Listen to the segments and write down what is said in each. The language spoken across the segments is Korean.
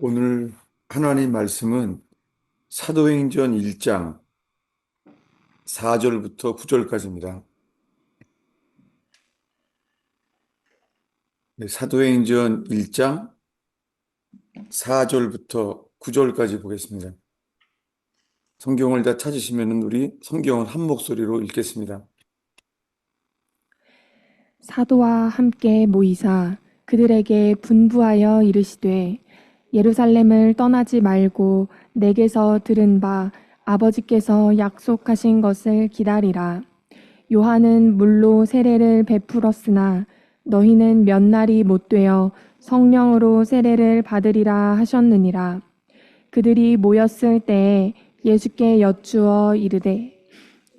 오늘 하나님 말씀은 사도행전 1장 4절부터 9절까지입니다. 사도행전 1장 4절부터 9절까지 보겠습니다. 성경을 다 찾으시면 우리 성경을 한 목소리로 읽겠습니다. 사도와 함께 모이사 그들에게 분부하여 이르시되 예루살렘을 떠나지 말고 내게서 들은 바 아버지께서 약속하신 것을 기다리라. 요한은 물로 세례를 베풀었으나 너희는 몇 날이 못 되어 성령으로 세례를 받으리라 하셨느니라. 그들이 모였을 때에 예수께 여쭈어 이르되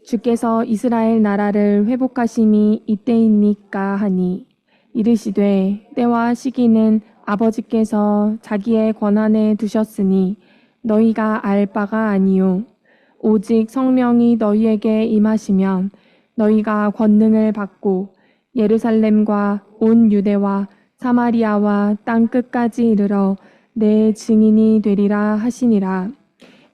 주께서 이스라엘 나라를 회복하심이 이때입니까 하니 이르시되 때와 시기는 아버지께서 자기의 권한에 두셨으니 너희가 알 바가 아니요 오직 성령이 너희에게 임하시면 너희가 권능을 받고 예루살렘과 온 유대와 사마리아와 땅 끝까지 이르러 내 증인이 되리라 하시니라.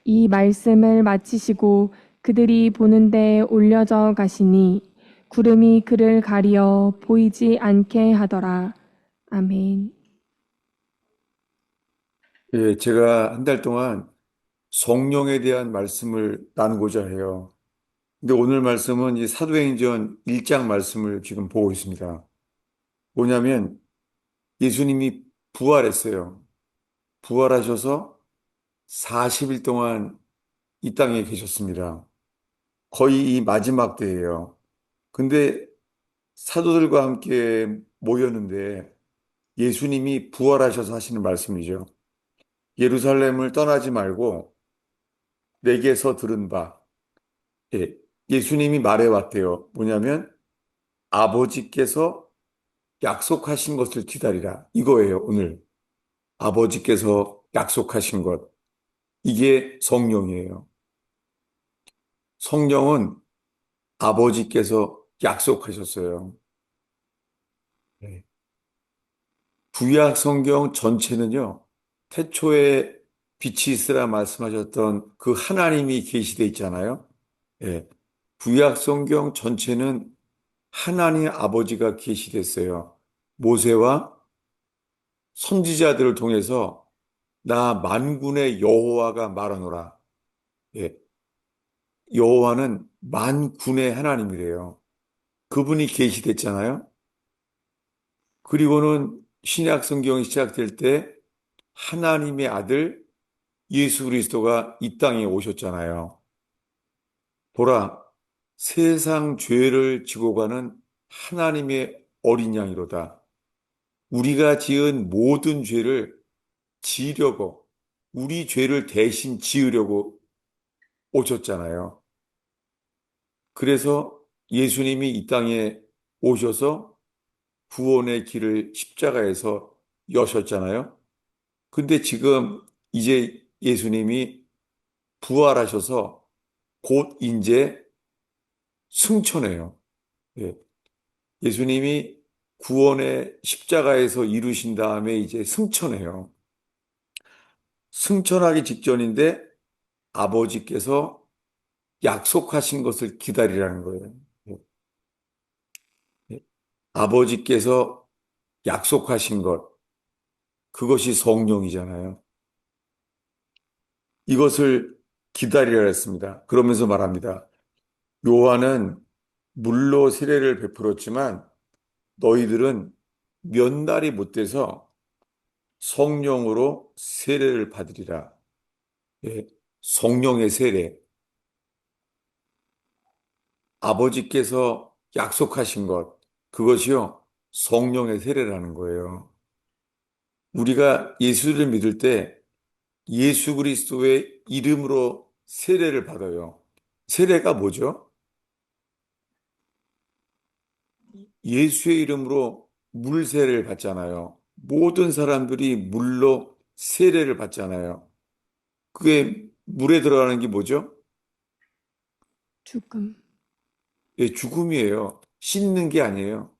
이 말씀을 마치시고 그들이 보는 데 올려져 가시니 구름이 그를 가리어 보이지 않게 하더라. 아멘. 제가 한 달 동안 성령에 대한 말씀을 나누고자 해요. 근데 오늘 말씀은 이 사도행전 1장 말씀을 지금 보고 있습니다. 뭐냐면 예수님이 부활했어요. 부활하셔서 40일 동안 이 땅에 계셨습니다. 거의 이 마지막 때예요. 근데 사도들과 함께 모였는데 예수님이 부활하셔서 하시는 말씀이죠. 예루살렘을 떠나지 말고 내게서 들은 바. 예, 예수님이 말해왔대요. 뭐냐면 아버지께서 약속하신 것을 기다리라. 이거예요, 오늘. 아버지께서 약속하신 것. 이게 성령이에요. 성령은 아버지께서 약속하셨어요. 네. 구약 성경 전체는요, 태초에 빛이 있으라 말씀하셨던 그 하나님이 계시돼 있잖아요. 예. 구약 성경 전체는 하나님 아버지가 계시됐어요. 모세와 선지자들을 통해서 나 만군의 여호와가 말하노라. 예. 여호와는 만군의 하나님이래요. 그분이 계시됐잖아요. 그리고는 신약 성경이 시작될 때 하나님의 아들 예수 그리스도가 이 땅에 오셨잖아요. 보라, 세상 죄를 지고 가는 하나님의 어린 양이로다. 우리가 지은 모든 죄를 지려고, 우리 죄를 대신 지으려고 오셨잖아요. 그래서 예수님이 이 땅에 오셔서 구원의 길을 십자가에서 여셨잖아요. 근데 지금 이제 예수님이 부활하셔서 곧 이제 승천해요. 예. 예수님이 구원의 십자가에서 이루신 다음에 이제 승천해요. 승천하기 직전인데 아버지께서 약속하신 것을 기다리라는 거예요. 예. 예. 아버지께서 약속하신 것, 그것이 성령이잖아요. 이것을 기다리라 했습니다. 그러면서 말합니다. 요한은 물로 세례를 베풀었지만 너희들은 몇 날이 못 돼서 성령으로 세례를 받으리라. 예, 성령의 세례. 아버지께서 약속하신 것, 그것이요, 성령의 세례라는 거예요. 우리가 예수를 믿을 때 예수 그리스도의 이름으로 세례를 받아요. 세례가 뭐죠? 예수의 이름으로 물 세례를 받잖아요. 모든 사람들이 물로 세례를 받잖아요. 그게 물에 들어가는 게 뭐죠? 죽음. 예, 죽음이에요. 씻는 게 아니에요.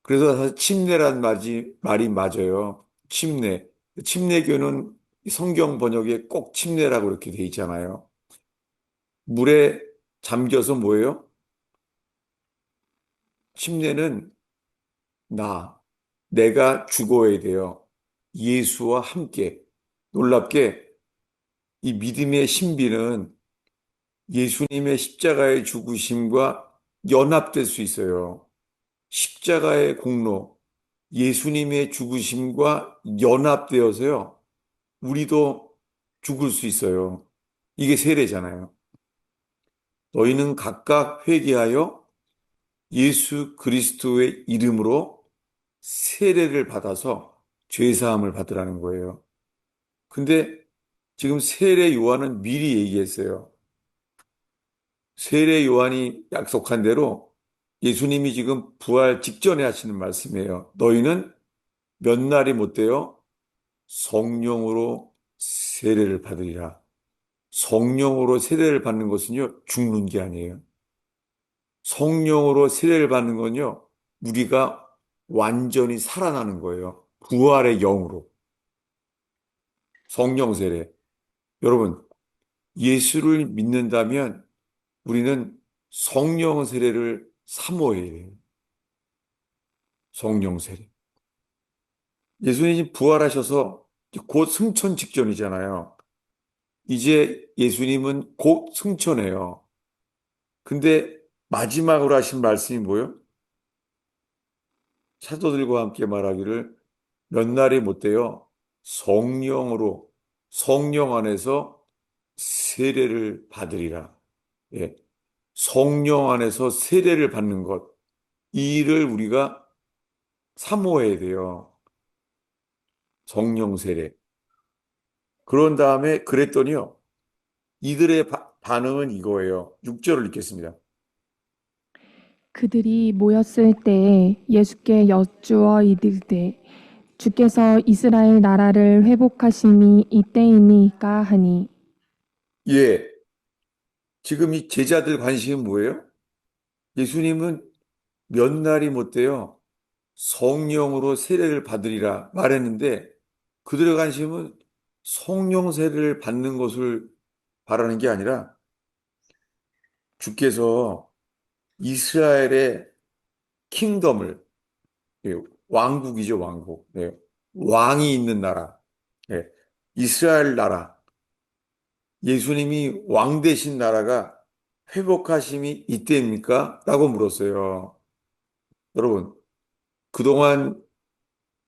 그래서 사실 침례란 말이 맞아요. 침례. 침례교는 이 성경 번역에 꼭 침례라고 이렇게 돼 있잖아요. 물에 잠겨서 뭐예요? 침례는 나, 내가 죽어야 돼요. 예수와 함께. 놀랍게 이 믿음의 신비는 예수님의 십자가의 죽으심과 연합될 수 있어요. 십자가의 공로, 예수님의 죽으심과 연합되어서요. 우리도 죽을 수 있어요. 이게 세례잖아요. 너희는 각각 회개하여 예수 그리스도의 이름으로 세례를 받아서 죄 사함을 받으라는 거예요. 근데 지금 세례 요한은 미리 얘기했어요. 세례 요한이 약속한 대로 예수님이 지금 부활 직전에 하시는 말씀이에요. 너희는 몇 날이 못 되어 성령으로 세례를 받으리라. 성령으로 세례를 받는 것은요, 죽는 게 아니에요. 성령으로 세례를 받는 건요, 우리가 완전히 살아나는 거예요. 부활의 영으로. 성령 세례. 여러분, 예수를 믿는다면 우리는 성령 세례를 사모해야 해요. 성령 세례. 예수님이 부활하셔서 곧 승천 직전이잖아요. 이제 예수님은 곧 승천해요. 근데 마지막으로 하신 말씀이 뭐예요? 사도들과 함께 말하기를 몇 날이 못 되어 성령으로 성령 안에서 세례를 받으리라. 예. 성령 안에서 세례를 받는 것. 이 일을 우리가 사모해야 돼요. 성령 세례. 그런 다음에 그랬더니요. 이들의 반응은 이거예요. 6절을 읽겠습니다. 그들이 모였을 때에 예수께 여쭈어 이르되 주께서 이스라엘 나라를 회복하심이 이때이니까 하니 예. 지금 이 제자들 관심은 뭐예요? 예수님은 몇 날이 못 돼요. 성령으로 세례를 받으리라 말했는데 그들의 관심은 성령 세례를 받는 것을 바라는 게 아니라 주께서 이스라엘의 킹덤을, 예, 왕국이죠, 왕국. 예, 왕이 있는 나라. 예, 이스라엘 나라. 예수님이 왕 되신 나라가 회복하심이 이때입니까? 라고 물었어요. 여러분, 그동안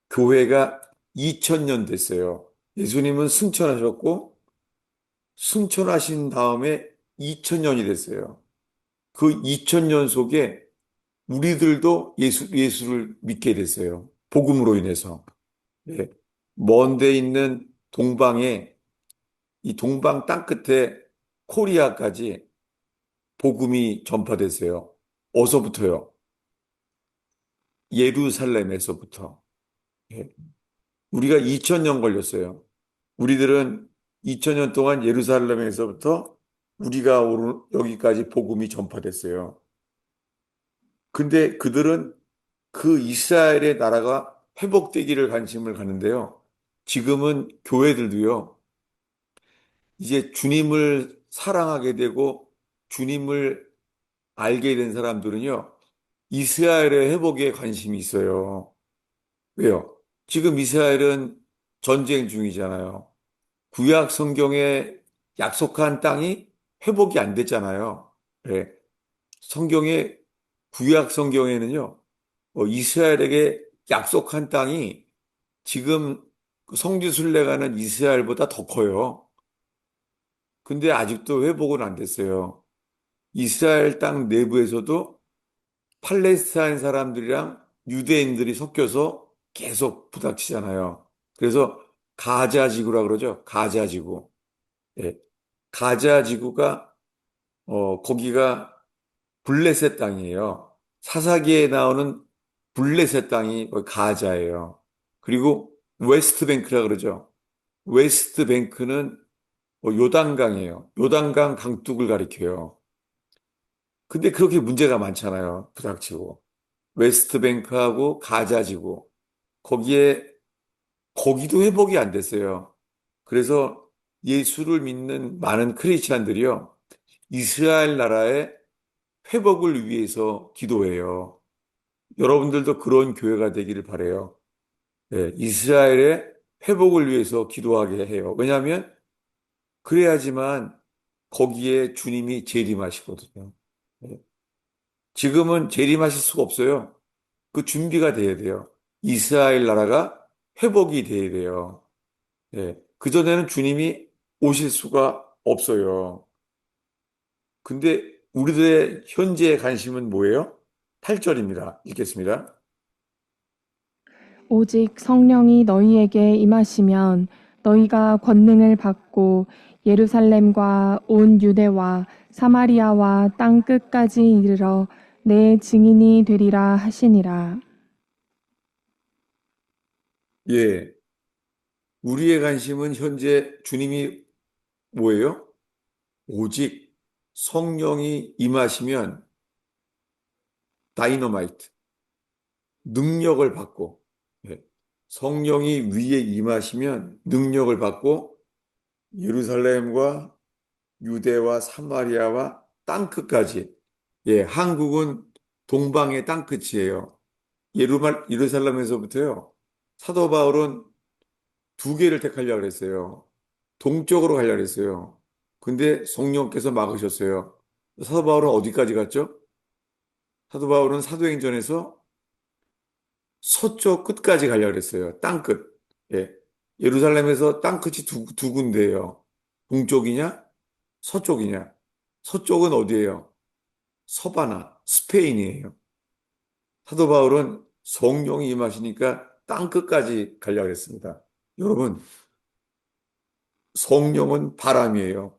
교회가 2000년 됐어요. 예수님은 승천하셨고, 승천하신 다음에 2000년이 됐어요. 그 2000년 속에 우리들도 예수를 믿게 됐어요. 복음으로 인해서. 예. 먼데 있는 동방에, 이 동방 땅끝에 코리아까지 복음이 전파됐어요. 어서부터요? 예루살렘에서부터. 예. 우리가 2000년 걸렸어요. 우리들은 2000년 동안 예루살렘에서부터 우리가 오른 여기까지 복음이 전파됐어요. 근데 그들은 그 이스라엘의 나라가 회복되기를 관심을 갖는데요. 지금은 교회들도요, 이제 주님을 사랑하게 되고 주님을 알게 된 사람들은요, 이스라엘의 회복에 관심이 있어요. 왜요? 지금 이스라엘은 전쟁 중이잖아요. 구약 성경에 약속한 땅이 회복이 안 됐잖아요. 네. 성경에, 구약 성경에는요, 이스라엘에게 약속한 땅이 지금 성지순례가는 이스라엘보다 더 커요. 근데 아직도 회복은 안 됐어요. 이스라엘 땅 내부에서도 팔레스타인 사람들이랑 유대인들이 섞여서 계속 부닥치잖아요. 그래서 가자 지구라 그러죠. 가자 지구. 예. 가자 지구가 거기가 블레셋 땅이에요. 사사기에 나오는 블레셋 땅이 거기 가자예요. 그리고 웨스트 뱅크라 그러죠. 웨스트 뱅크는 요단강이에요. 요단강 강둑을 가리켜요. 근데 그렇게 문제가 많잖아요. 부닥치고. 웨스트뱅크하고 가자지구. 거기에, 거기도 회복이 안 됐어요. 그래서 예수를 믿는 많은 크리스찬들이요, 이스라엘 나라의 회복을 위해서 기도해요. 여러분들도 그런 교회가 되기를 바래요. 예, 이스라엘의 회복을 위해서 기도하게 해요. 왜냐하면 그래야지만 거기에 주님이 재림하시거든요. 예, 지금은 재림하실 수가 없어요. 그 준비가 돼야 돼요. 이스라엘 나라가 회복이 돼야 돼요. 예, 그전에는 주님이 오실 수가 없어요. 근데 우리들의 현재의 관심은 뭐예요? 8절입니다. 읽겠습니다. 오직 성령이 너희에게 임하시면 너희가 권능을 받고 예루살렘과 온 유대와 사마리아와 땅 끝까지 이르러 내 증인이 되리라 하시니라. 예, 우리의 관심은 현재 주님이 뭐예요? 오직 성령이 임하시면 다이너마이트, 능력을 받고, 예, 성령이 위에 임하시면 능력을 받고 예루살렘과 유대와 사마리아와 땅끝까지, 예, 한국은 동방의 땅끝이에요. 예루살렘에서부터요, 사도 바울은 두 개를 택하려고 그랬어요. 동쪽으로 가려고 그랬어요. 근데 성령께서 막으셨어요. 사도 바울은 어디까지 갔죠? 사도 바울은 사도행전에서 서쪽 끝까지 가려고 그랬어요. 땅끝. 예. 예루살렘에서 땅끝이 두 군데예요. 동쪽이냐? 서쪽이냐? 서쪽은 어디예요? 서바나, 스페인이에요. 사도 바울은 성령이 임하시니까 땅끝까지 가려고 했습니다. 여러분, 성령은 바람이에요.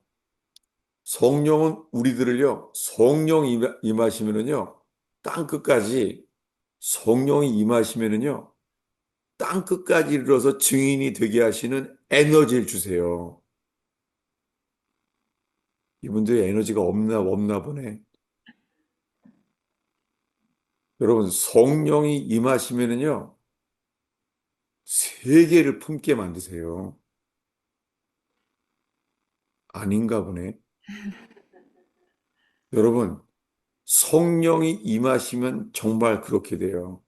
성령은 우리들을요, 성령이 임하시면은요, 땅끝까지, 성령이 임하시면은요, 땅끝까지 이르러서 증인이 되게 하시는 에너지를 주세요. 이분들의 에너지가 없나 보네. 여러분, 성령이 임하시면은요, 세계를 품게 만드세요. 아닌가 보네. 여러분, 성령이 임하시면 정말 그렇게 돼요.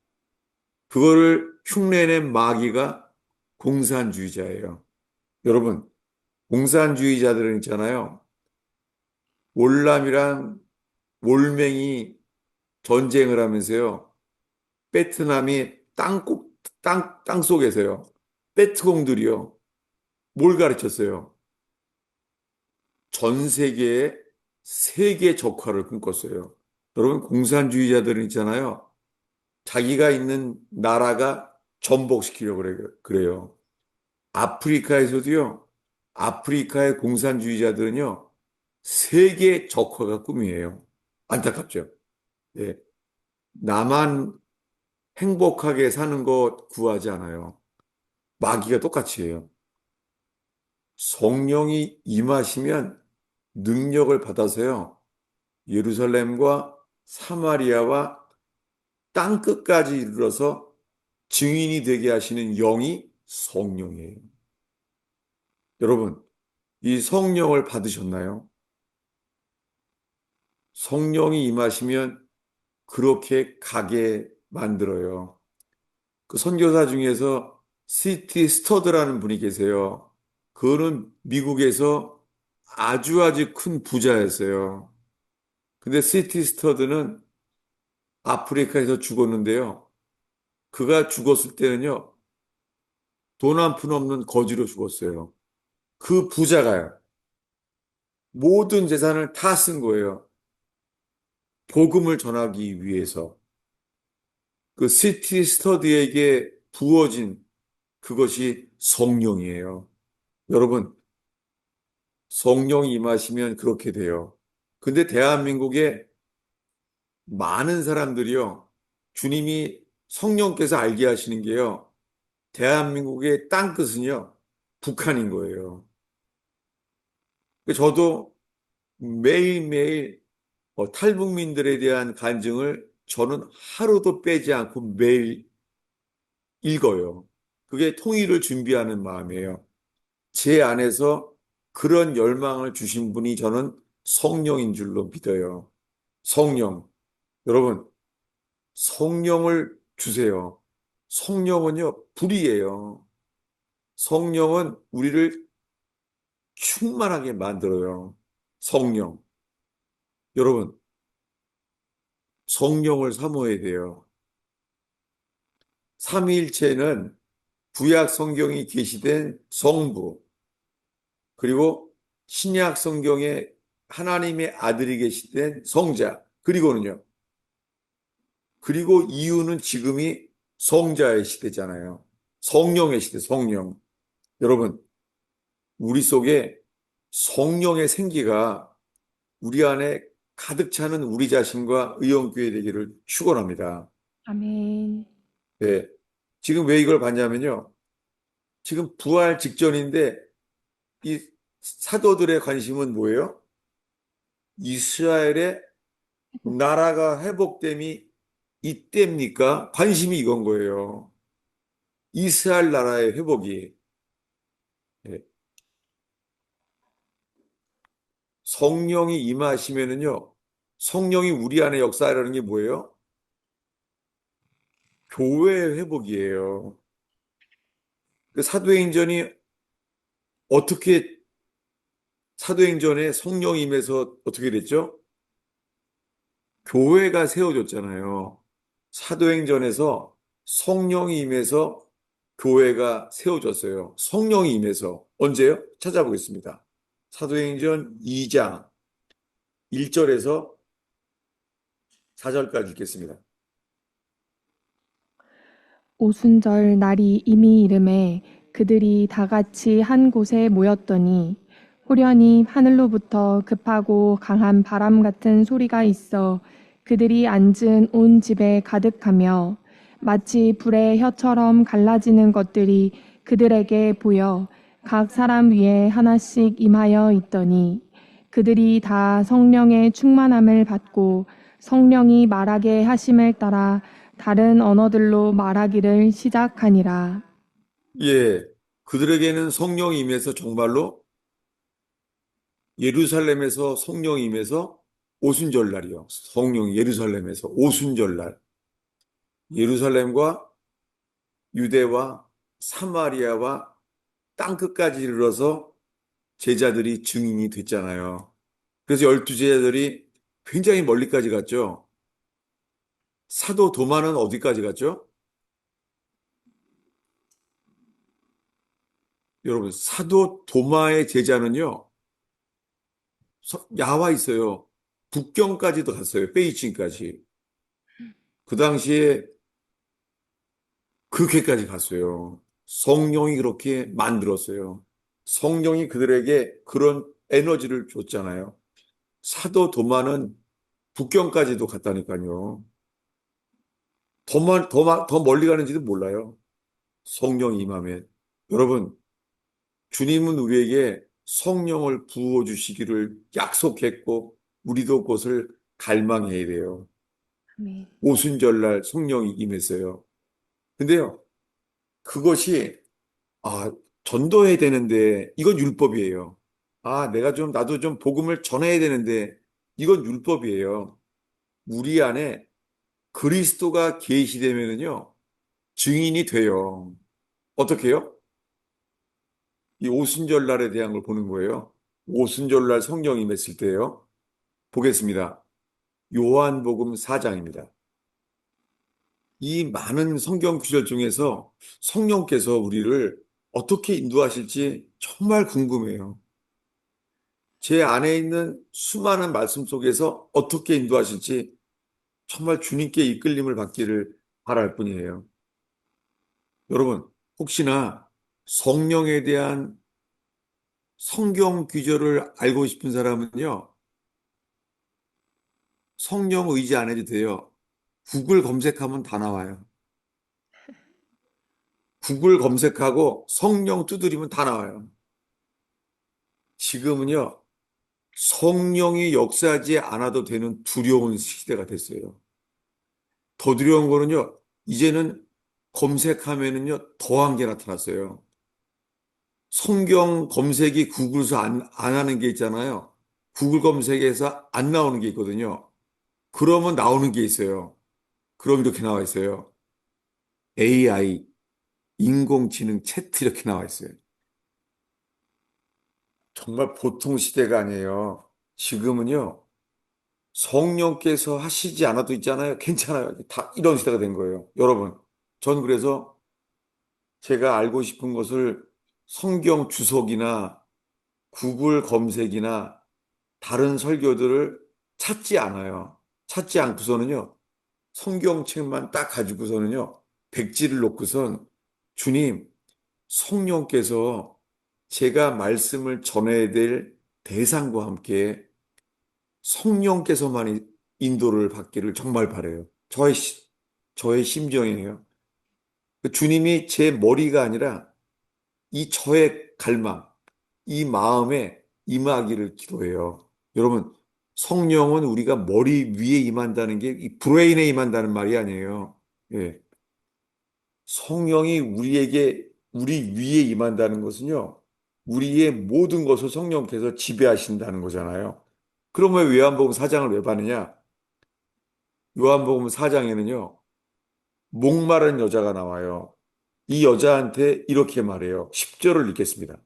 그거를 흉내낸 마귀가 공산주의자예요. 여러분, 공산주의자들은 있잖아요. 월남이랑 월맹이 전쟁을 하면서요. 베트남이 땅 속에서요. 베트공들이요. 뭘 가르쳤어요? 전 세계에 세계 적화를 꿈꿨어요. 여러분, 공산주의자들은 있잖아요. 자기가 있는 나라가 전복시키려고 그래요. 아프리카에서도요. 아프리카의 공산주의자들은요. 세계 적화가 꿈이에요. 안타깝죠. 예. 나만 행복하게 사는 것 구하지 않아요. 마귀가 똑같이 해요. 성령이 임하시면 능력을 받아서요. 예루살렘과 사마리아와 땅 끝까지 이르러서 증인이 되게 하시는 영이 성령이에요. 여러분, 이 성령을 받으셨나요? 성령이 임하시면 그렇게 가게 만들어요. 그 선교사 중에서 시티 스터드라는 분이 계세요. 그거는 미국에서 아주 큰 부자였어요. 근데 시티 스터드는 아프리카에서 죽었는데요. 그가 죽었을 때는요, 돈 한 푼 없는 거지로 죽었어요. 그 부자가요, 모든 재산을 다 쓴 거예요. 복음을 전하기 위해서. 그 시티 스터디에게 부어진 그것이 성령이에요. 여러분, 성령이 임하시면 그렇게 돼요. 근데 대한민국에 많은 사람들이요, 주님이 성령께서 알게 하시는 게요, 대한민국의 땅끝은요, 북한인 거예요. 저도 매일매일 탈북민들에 대한 간증을 저는 하루도 빼지 않고 매일 읽어요. 그게 통일을 준비하는 마음이에요. 제 안에서 그런 열망을 주신 분이 저는 성령인 줄로 믿어요. 성령. 여러분, 성령을 주세요. 성령은요, 불이에요. 성령은 우리를 충만하게 만들어요. 성령. 여러분, 성령을 사모해야 돼요. 삼위일체는 구약 성경이 계시된 성부, 그리고 신약 성경에 하나님의 아들이 계시된 성자, 그리고 이유는 지금이 성자의 시대잖아요. 성령의 시대, 성령. 여러분, 우리 속에 성령의 생기가 우리 안에 가득 차는 우리 자신과 의원교회 되기를 축원합니다. 아멘. 네. 지금 왜 이걸 봤냐면요. 지금 부활 직전인데 이 사도들의 관심은 뭐예요? 이스라엘의 나라가 회복됨이 이때입니까? 관심이 이건 거예요. 이스라엘 나라의 회복이. 예. 성령이 임하시면은요, 성령이 우리 안에 역사하려는 게 뭐예요? 교회의 회복이에요. 그 어떻게, 사도행전에 성령이 임해서 어떻게 됐죠? 교회가 세워졌잖아요. 사도행전에서 성령이 임해서 교회가 세워졌어요. 성령이 임해서. 언제요? 찾아보겠습니다. 사도행전 2장 1절에서 4절까지 읽겠습니다. 오순절 날이 이미 이름에 그들이 다 같이 한 곳에 모였더니 호련히 하늘로부터 급하고 강한 바람 같은 소리가 있어 그들이 앉은 온 집에 가득하며 마치 불의 혀처럼 갈라지는 것들이 그들에게 보여 각 사람 위에 하나씩 임하여 있더니 그들이 다 성령의 충만함을 받고 성령이 말하게 하심을 따라 다른 언어들로 말하기를 시작하니라. 예, 그들에게는 성령이 임해서 정말로 예루살렘에서 성령이 임해서 오순절 날이요. 성령이 예루살렘에서 오순절 날. 예루살렘과 유대와 사마리아와 땅끝까지 이르러서 제자들이 증인이 됐잖아요. 그래서 12제자들이 굉장히 멀리까지 갔죠. 사도 도마는 어디까지 갔죠? 여러분, 사도 도마의 제자는요, 야와 있어요. 북경까지도 갔어요. 베이징까지. 그 당시에 그렇게까지 갔어요. 성령이 그렇게 만들었어요. 성령이 그들에게 그런 에너지를 줬잖아요. 사도 도마는 북경까지도 갔다니까요. 더 멀리 가는지도 몰라요. 성령이 임하면. 여러분, 주님은 우리에게 성령을 부어주시기를 약속했고, 우리도 그것을 갈망해야 돼요. 아멘. 오순절날 성령이 임했어요. 근데요, 그것이, 아, 전도해야 되는데, 이건 율법이에요. 나도 좀 복음을 전해야 되는데, 이건 율법이에요. 우리 안에 그리스도가 계시되면은요, 증인이 돼요. 어떻게요? 이 오순절날에 대한 걸 보는 거예요. 오순절날 성령이 임했을 때요. 보겠습니다. 요한복음 4장입니다. 이 많은 성경 구절 중에서 성령께서 우리를 어떻게 인도하실지 정말 궁금해요. 제 안에 있는 수많은 말씀 속에서 어떻게 인도하실지 정말 주님께 이끌림을 받기를 바랄 뿐이에요. 여러분, 혹시나 성령에 대한 성경 구절을 알고 싶은 사람은요, 성령 의지 안 해도 돼요. 구글 검색하면 다 나와요. 구글 검색하고 성령 두드리면 다 나와요. 지금은요, 성령이 역사하지 않아도 되는 두려운 시대가 됐어요. 더 두려운 거는요, 이제는 검색하면은요, 더한 게 나타났어요. 성경 검색이 구글에서 안 하는 게 있잖아요. 구글 검색에서 안 나오는 게 있거든요. 그러면 나오는 게 있어요. 그럼 이렇게 나와 있어요. AI, 인공지능 채트 이렇게 나와 있어요. 정말 보통 시대가 아니에요. 지금은요, 성령께서 하시지 않아도 있잖아요. 괜찮아요. 다 이런 시대가 된 거예요. 여러분, 전 그래서 제가 알고 싶은 것을 성경 주석이나 구글 검색이나 다른 설교들을 찾지 않아요. 찾지 않고서는요, 성경책만 딱 가지고서는요, 백지를 놓고선 주님, 성령께서 제가 말씀을 전해야 될 대상과 함께 성령께서만 인도를 받기를 정말 바라요. 저의 심정이에요. 그 주님이 제 머리가 아니라 이 저의 갈망, 이 마음에 임하기를 기도해요. 여러분, 성령은 우리가 머리 위에 임한다는 게 이 브레인에 임한다는 말이 아니에요. 예. 성령이 우리 위에 임한다는 것은요, 우리의 모든 것을 성령께서 지배하신다는 거잖아요. 그러면 왜 요한복음 4장을 왜 봤느냐? 요한복음 4장에는요, 목마른 여자가 나와요. 이 여자한테 이렇게 말해요. 10절을 읽겠습니다.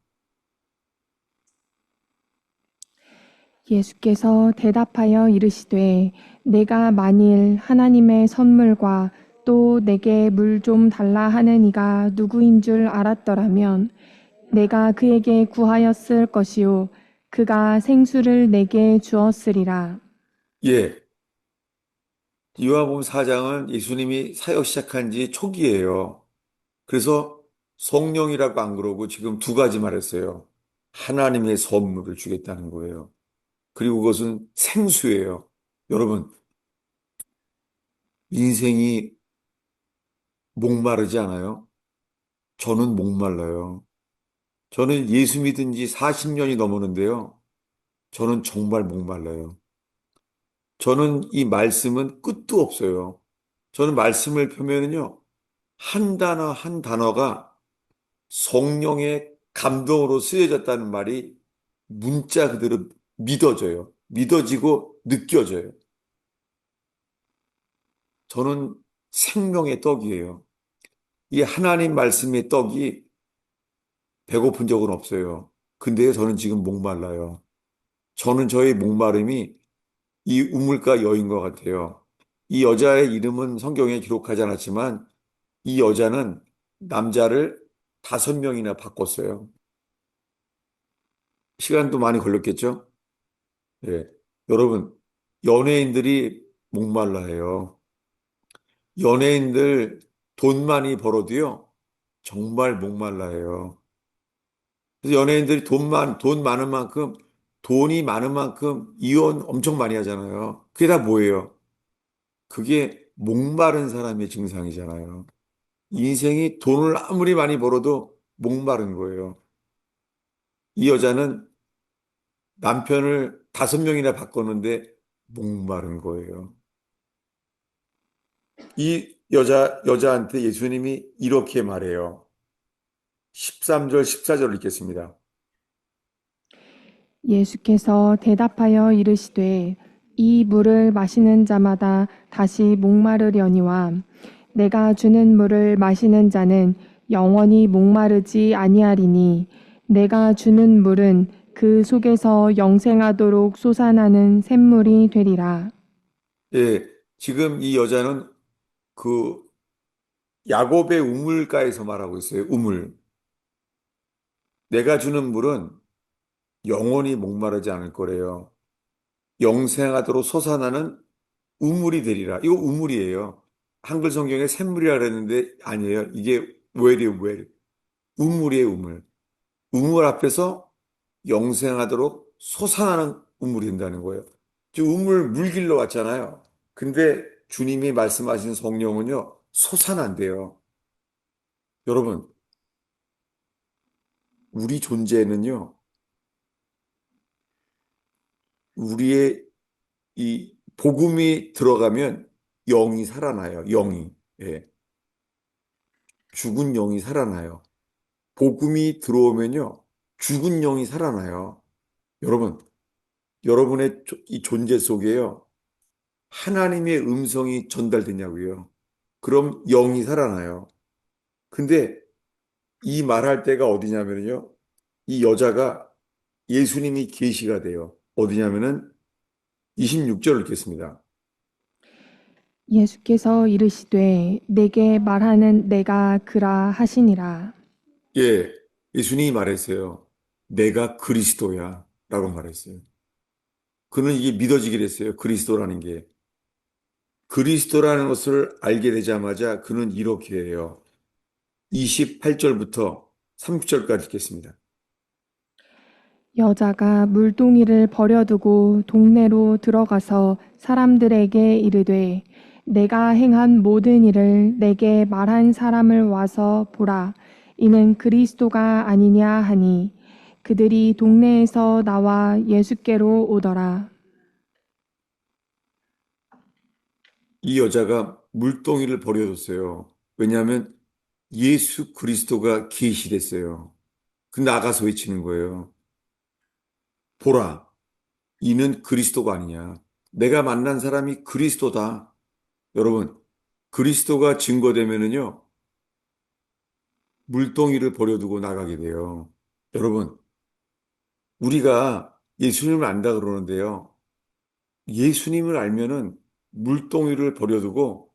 예수께서 대답하여 이르시되 내가 만일 하나님의 선물과 또 내게 물 좀 달라 하는 이가 누구인 줄 알았더라면 내가 그에게 구하였을 것이요 그가 생수를 내게 주었으리라. 예, 요한복음 4장은 예수님이 사역 시작한 지 초기예요. 그래서 성령이라고 안 그러고 지금 두 가지 말했어요. 하나님의 선물을 주겠다는 거예요. 그리고 그것은 생수예요. 여러분, 인생이 목마르지 않아요? 저는 목말라요. 저는 예수 믿은 지 40년이 넘었는데요. 저는 정말 목말라요. 저는 이 말씀은 끝도 없어요. 저는 말씀을 펴면은요, 한 단어 한 단어가 성령의 감동으로 쓰여졌다는 말이 문자 그대로 믿어져요. 믿어지고 느껴져요. 저는 생명의 떡이에요. 이 하나님 말씀의 떡이 배고픈 적은 없어요. 근데 저는 지금 목말라요. 저는 저의 목마름이 이 우물가 여인과 같아요. 이 여자의 이름은 성경에 기록하지 않았지만 이 여자는 남자를 5명이나 바꿨어요. 시간도 많이 걸렸겠죠? 예. 여러분, 연예인들이 목말라 해요. 연예인들 돈 많이 벌어도요, 정말 목말라 해요. 그래서 연예인들이 돈 많은 만큼, 돈이 많은 만큼 이혼 엄청 많이 하잖아요. 그게 다 뭐예요? 그게 목마른 사람의 증상이잖아요. 인생이 돈을 아무리 많이 벌어도 목마른 거예요. 이 여자는 남편을 5명이나 바꿨는데 목마른 거예요. 여자한테 예수님이 이렇게 말해요. 13절, 14절 읽겠습니다. 예수께서 대답하여 이르시되 이 물을 마시는 자마다 다시 목마르려니와 내가 주는 물을 마시는 자는 영원히 목마르지 아니하리니 내가 주는 물은 그 속에서 영생하도록 솟아나는 샘물이 되리라. 예, 지금 이 여자는 그 야곱의 우물가에서 말하고 있어요. 우물. 내가 주는 물은 영원히 목마르지 않을 거래요. 영생하도록 솟아나는 우물이 되리라. 이거 우물이에요. 한글 성경에 샘물이라 그랬는데 아니에요. 이게 웰이에요, 웰. 우물이에요, 우물. 우물 앞에서 영생하도록 솟아나는 우물이 된다는 거예요. 지금 우물 물 길러 왔잖아요. 근데 주님이 말씀하신 성령은요, 솟아난대요. 여러분, 우리 존재는요, 우리의 이 복음이 들어가면 영이 살아나요, 영이. 예. 죽은 영이 살아나요. 복음이 들어오면요, 죽은 영이 살아나요. 여러분, 여러분의 이 존재 속에요, 하나님의 음성이 전달되냐고요. 그럼 영이 살아나요. 근데 이 말할 때가 어디냐면요, 이 여자가 예수님이 계시가 돼요. 어디냐면은 26절 읽겠습니다. 예수께서 이르시되 내게 말하는 내가 그라 하시니라. 예, 예수님이 말했어요. 내가 그리스도야 라고 말했어요. 그는 이게 믿어지게 됐어요. 그리스도라는 게. 그리스도라는 것을 알게 되자마자 그는 이렇게 해요. 28절부터 30절까지 읽겠습니다. 여자가 물동이를 버려두고 동네로 들어가서 사람들에게 이르되 내가 행한 모든 일을 내게 말한 사람을 와서 보라. 이는 그리스도가 아니냐 하니 그들이 동네에서 나와 예수께로 오더라. 이 여자가 물동이를 버려뒀어요. 왜냐하면 예수 그리스도가 계시됐어요. 그 나가서 외치는 거예요. 보라, 이는 그리스도가 아니냐. 내가 만난 사람이 그리스도다. 여러분, 그리스도가 증거되면은요, 물동이를 버려두고 나가게 돼요. 여러분, 우리가 예수님을 안다 그러는데요. 예수님을 알면은 물동이를 버려두고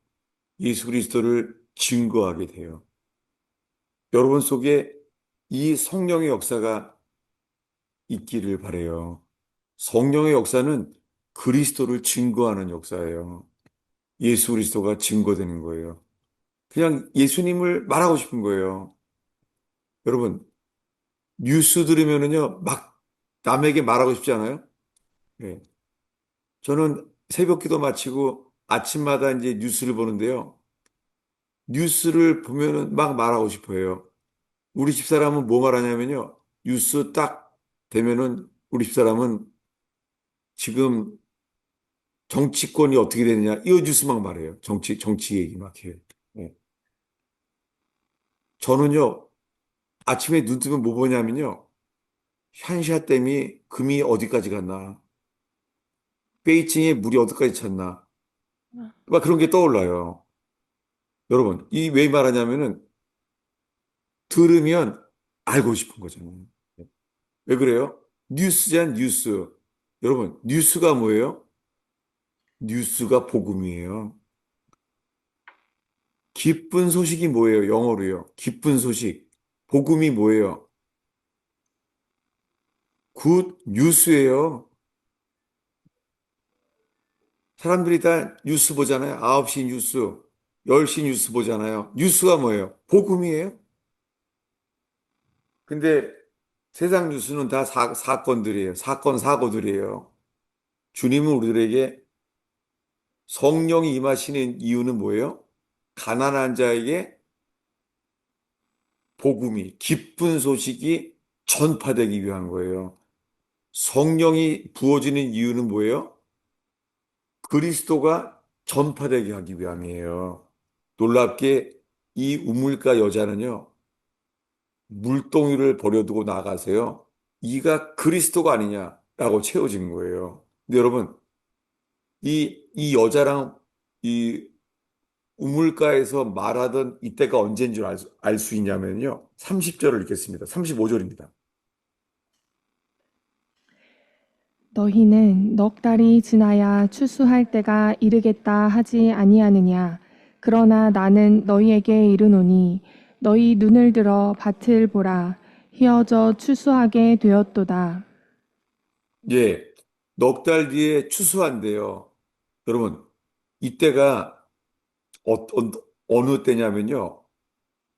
예수 그리스도를 증거하게 돼요. 여러분 속에 이 성령의 역사가 있기를 바래요. 성령의 역사는 그리스도를 증거하는 역사예요. 예수 그리스도가 증거되는 거예요. 그냥 예수님을 말하고 싶은 거예요. 여러분, 뉴스 들으면은요, 막 남에게 말하고 싶지 않아요? 예. 저는 새벽 기도 마치고 아침마다 이제 뉴스를 보는데요. 뉴스를 보면은 막 말하고 싶어요. 우리 집사람은 뭐 말하냐면요. 뉴스 딱 되면은 우리 집사람은 지금 정치권이 어떻게 되느냐, 이 뉴스 막 말해요. 정치 얘기 막 해요. 예. 저는요, 아침에 눈 뜨면 뭐 보냐면요. 샨샤댐이 금이 어디까지 갔나, 베이징에 물이 어디까지 찼나, 막 그런 게 떠올라요. 여러분, 이 왜 말하냐면은 들으면 알고 싶은 거잖아요. 왜 그래요? 뉴스잖, 뉴스. 여러분, 뉴스가 뭐예요? 뉴스가 복음이에요. 기쁜 소식이 뭐예요? 영어로요. 기쁜 소식. 복음이 뭐예요? 굿 뉴스예요. 사람들이 다 뉴스 보잖아요. 9시 뉴스, 10시 뉴스 보잖아요. 뉴스가 뭐예요? 복음이에요. 근데 세상 뉴스는 다 사건들이에요. 사건, 사고들이에요. 주님은 우리들에게 성령이 임하시는 이유는 뭐예요? 가난한 자에게 복음이, 기쁜 소식이 전파되기 위한 거예요. 성령이 부어지는 이유는 뭐예요? 그리스도가 전파되게 하기 위함이에요. 놀랍게 이 우물가 여자는요, 물동이를 버려두고 나가세요. 이가 그리스도가 아니냐라고 채워진 거예요. 근데 여러분, 이 여자랑 이 우물가에서 말하던 이때가 언제인 줄 알 수 있냐면요. 30절을 읽겠습니다. 35절입니다. 너희는 넉 달이 지나야 추수할 때가 이르겠다 하지 아니하느냐. 그러나 나는 너희에게 이르노니 너희 눈을 들어 밭을 보라. 휘어져 추수하게 되었도다. 예, 넉 달 뒤에 추수한대요. 여러분, 이때가 어느 때냐면요.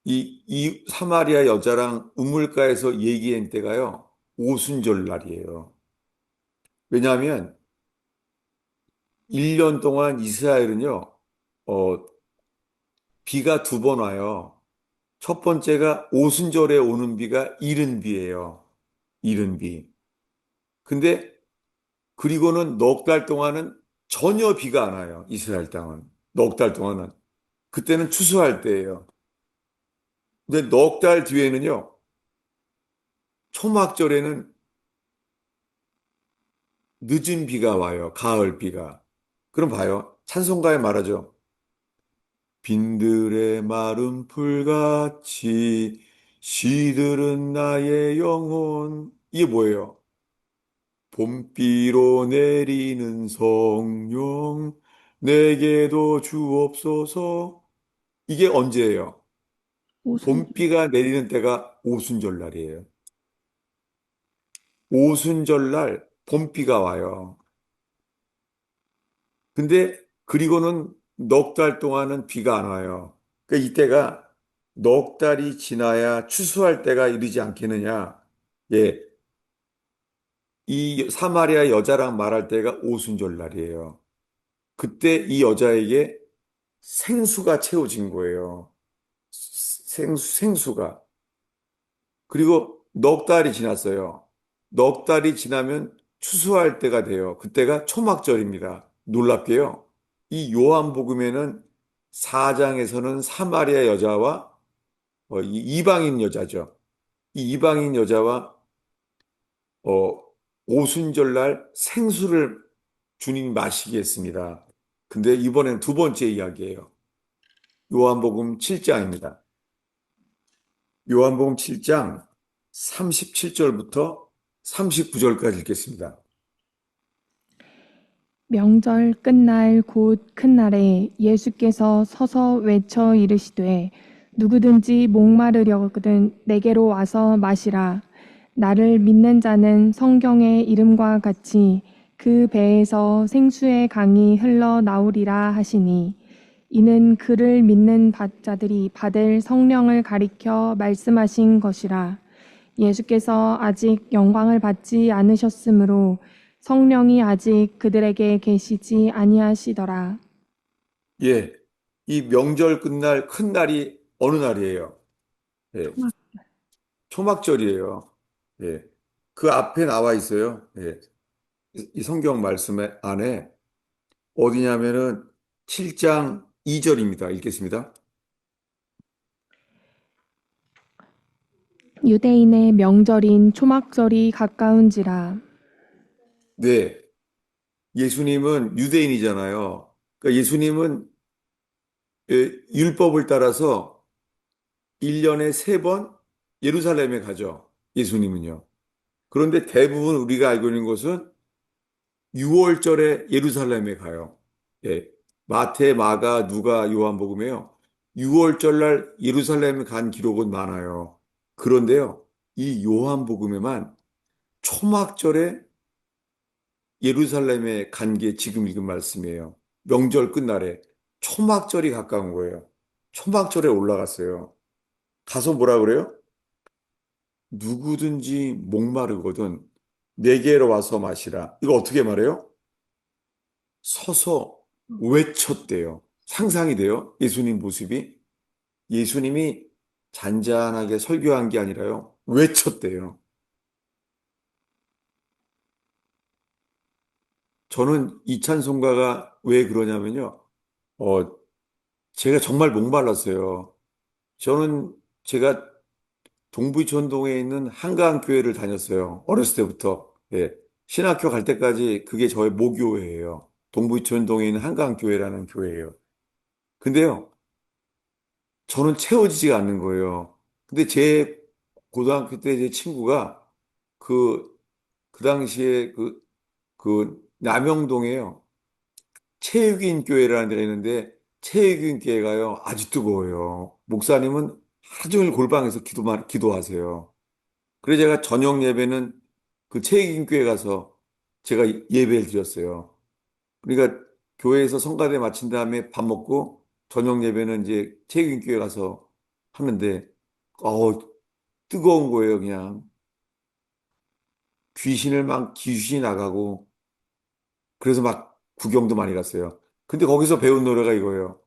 이 사마리아 여자랑 우물가에서 얘기한 때가요. 오순절 날이에요. 왜냐하면 1년 동안 이스라엘은요. 어, 비가 두 번 와요. 첫 번째가 오순절에 오는 비가 이른 비예요. 이른 비. 근데 그리고는 넉 달 동안은 전혀 비가 안 와요. 이스라엘 땅은. 넉 달 동안은. 그때는 추수할 때예요. 근데 넉 달 뒤에는요. 초막절에는 늦은 비가 와요. 가을 비가. 그럼 봐요. 찬송가에 말하죠. 빈들의 마른 풀같이 시들은 나의 영혼. 이게 뭐예요? 봄비로 내리는 성령, 내게도 주옵소서. 이게 언제예요? 오순절. 봄비가 내리는 때가 오순절 날이에요. 오순절 날 봄비가 와요. 근데 그리고는 넉 달 동안은 비가 안 와요. 그러니까 이때가 넉 달이 지나야 추수할 때가 이르지 않겠느냐. 예, 이 사마리아 여자랑 말할 때가 오순절 날이에요. 그때 이 여자에게 생수가 채워진 거예요. 생수가. 그리고 넉 달이 지났어요. 넉 달이 지나면 추수할 때가 돼요. 그때가 초막절입니다. 놀랍게요. 이 요한복음에는 4장에서는 사마리아 여자와 이 이방인 여자죠. 이 이방인 여자와 어, 오순절날 생수를 주님 마시게 했습니다. 근데 이번엔 두 번째 이야기예요. 요한복음 7장입니다. 요한복음 7장 37절부터 39절까지 읽겠습니다. 명절 끝날 곧 큰 날에 예수께서 서서 외쳐 이르시되 누구든지 목마르려거든 내게로 와서 마시라. 나를 믿는 자는 성경의 이름과 같이 그 배에서 생수의 강이 흘러 나오리라 하시니 이는 그를 믿는 자들이 받을 성령을 가리켜 말씀하신 것이라. 예수께서 아직 영광을 받지 않으셨으므로 성령이 아직 그들에게 계시지 아니하시더라. 예, 이 명절 끝날 큰 날이 어느 날이에요? 예, 초막. 초막절이에요. 예, 그 앞에 나와 있어요. 예, 이 성경 말씀 안에 어디냐면은 7장 2절입니다. 읽겠습니다. 유대인의 명절인 초막절이 가까운지라. 네, 예수님은 유대인이잖아요. 그러니까 예수님은 율법을 따라서 1년에 3번 예루살렘에 가죠. 예수님은요. 그런데 대부분 우리가 알고 있는 것은 6월절에 예루살렘에 가요. 예. 마태, 마가, 누가, 요한복음에요. 6월절 날 예루살렘에 간 기록은 많아요. 그런데요, 이 요한복음에만 초막절에 예루살렘에 간 게 지금 읽은 말씀이에요. 명절 끝날에 초막절이 가까운 거예요. 초막절에 올라갔어요. 가서 뭐라 그래요? 누구든지 목마르거든 내게로 와서 마시라. 이거 어떻게 말해요? 서서 외쳤대요. 상상이 돼요? 예수님 모습이. 예수님이 잔잔하게 설교한 게 아니라요. 외쳤대요. 저는 이 찬송가가 왜 그러냐면요. 어, 제가 정말 목말랐어요. 저는 제가 동부천동에 있는 한강교회를 다녔어요. 어렸을 때부터. 예. 신학교 갈 때까지 그게 저의 모교회예요. 동부천동에 있는 한강교회라는 교회예요. 근데요, 저는 채워지지가 않는 거예요. 근데 제 고등학교 때 제 친구가 그, 그 당시에 그 남영동에요. 체육인 교회라는 데가 있는데 체육인 교회가요. 아주 뜨거워요. 목사님은 하루 종일 골방에서 기도하세요. 그래서 제가 저녁 예배는 그 체육인교회 가서 제가 예배를 드렸어요. 그러니까 교회에서 성가대 마친 다음에 밥 먹고 저녁 예배는 이제 체육인교회 가서 하는데 어 뜨거운 거예요, 그냥. 귀신이 나가고 그래서 막 구경도 많이 갔어요. 근데 거기서 배운 노래가 이거예요.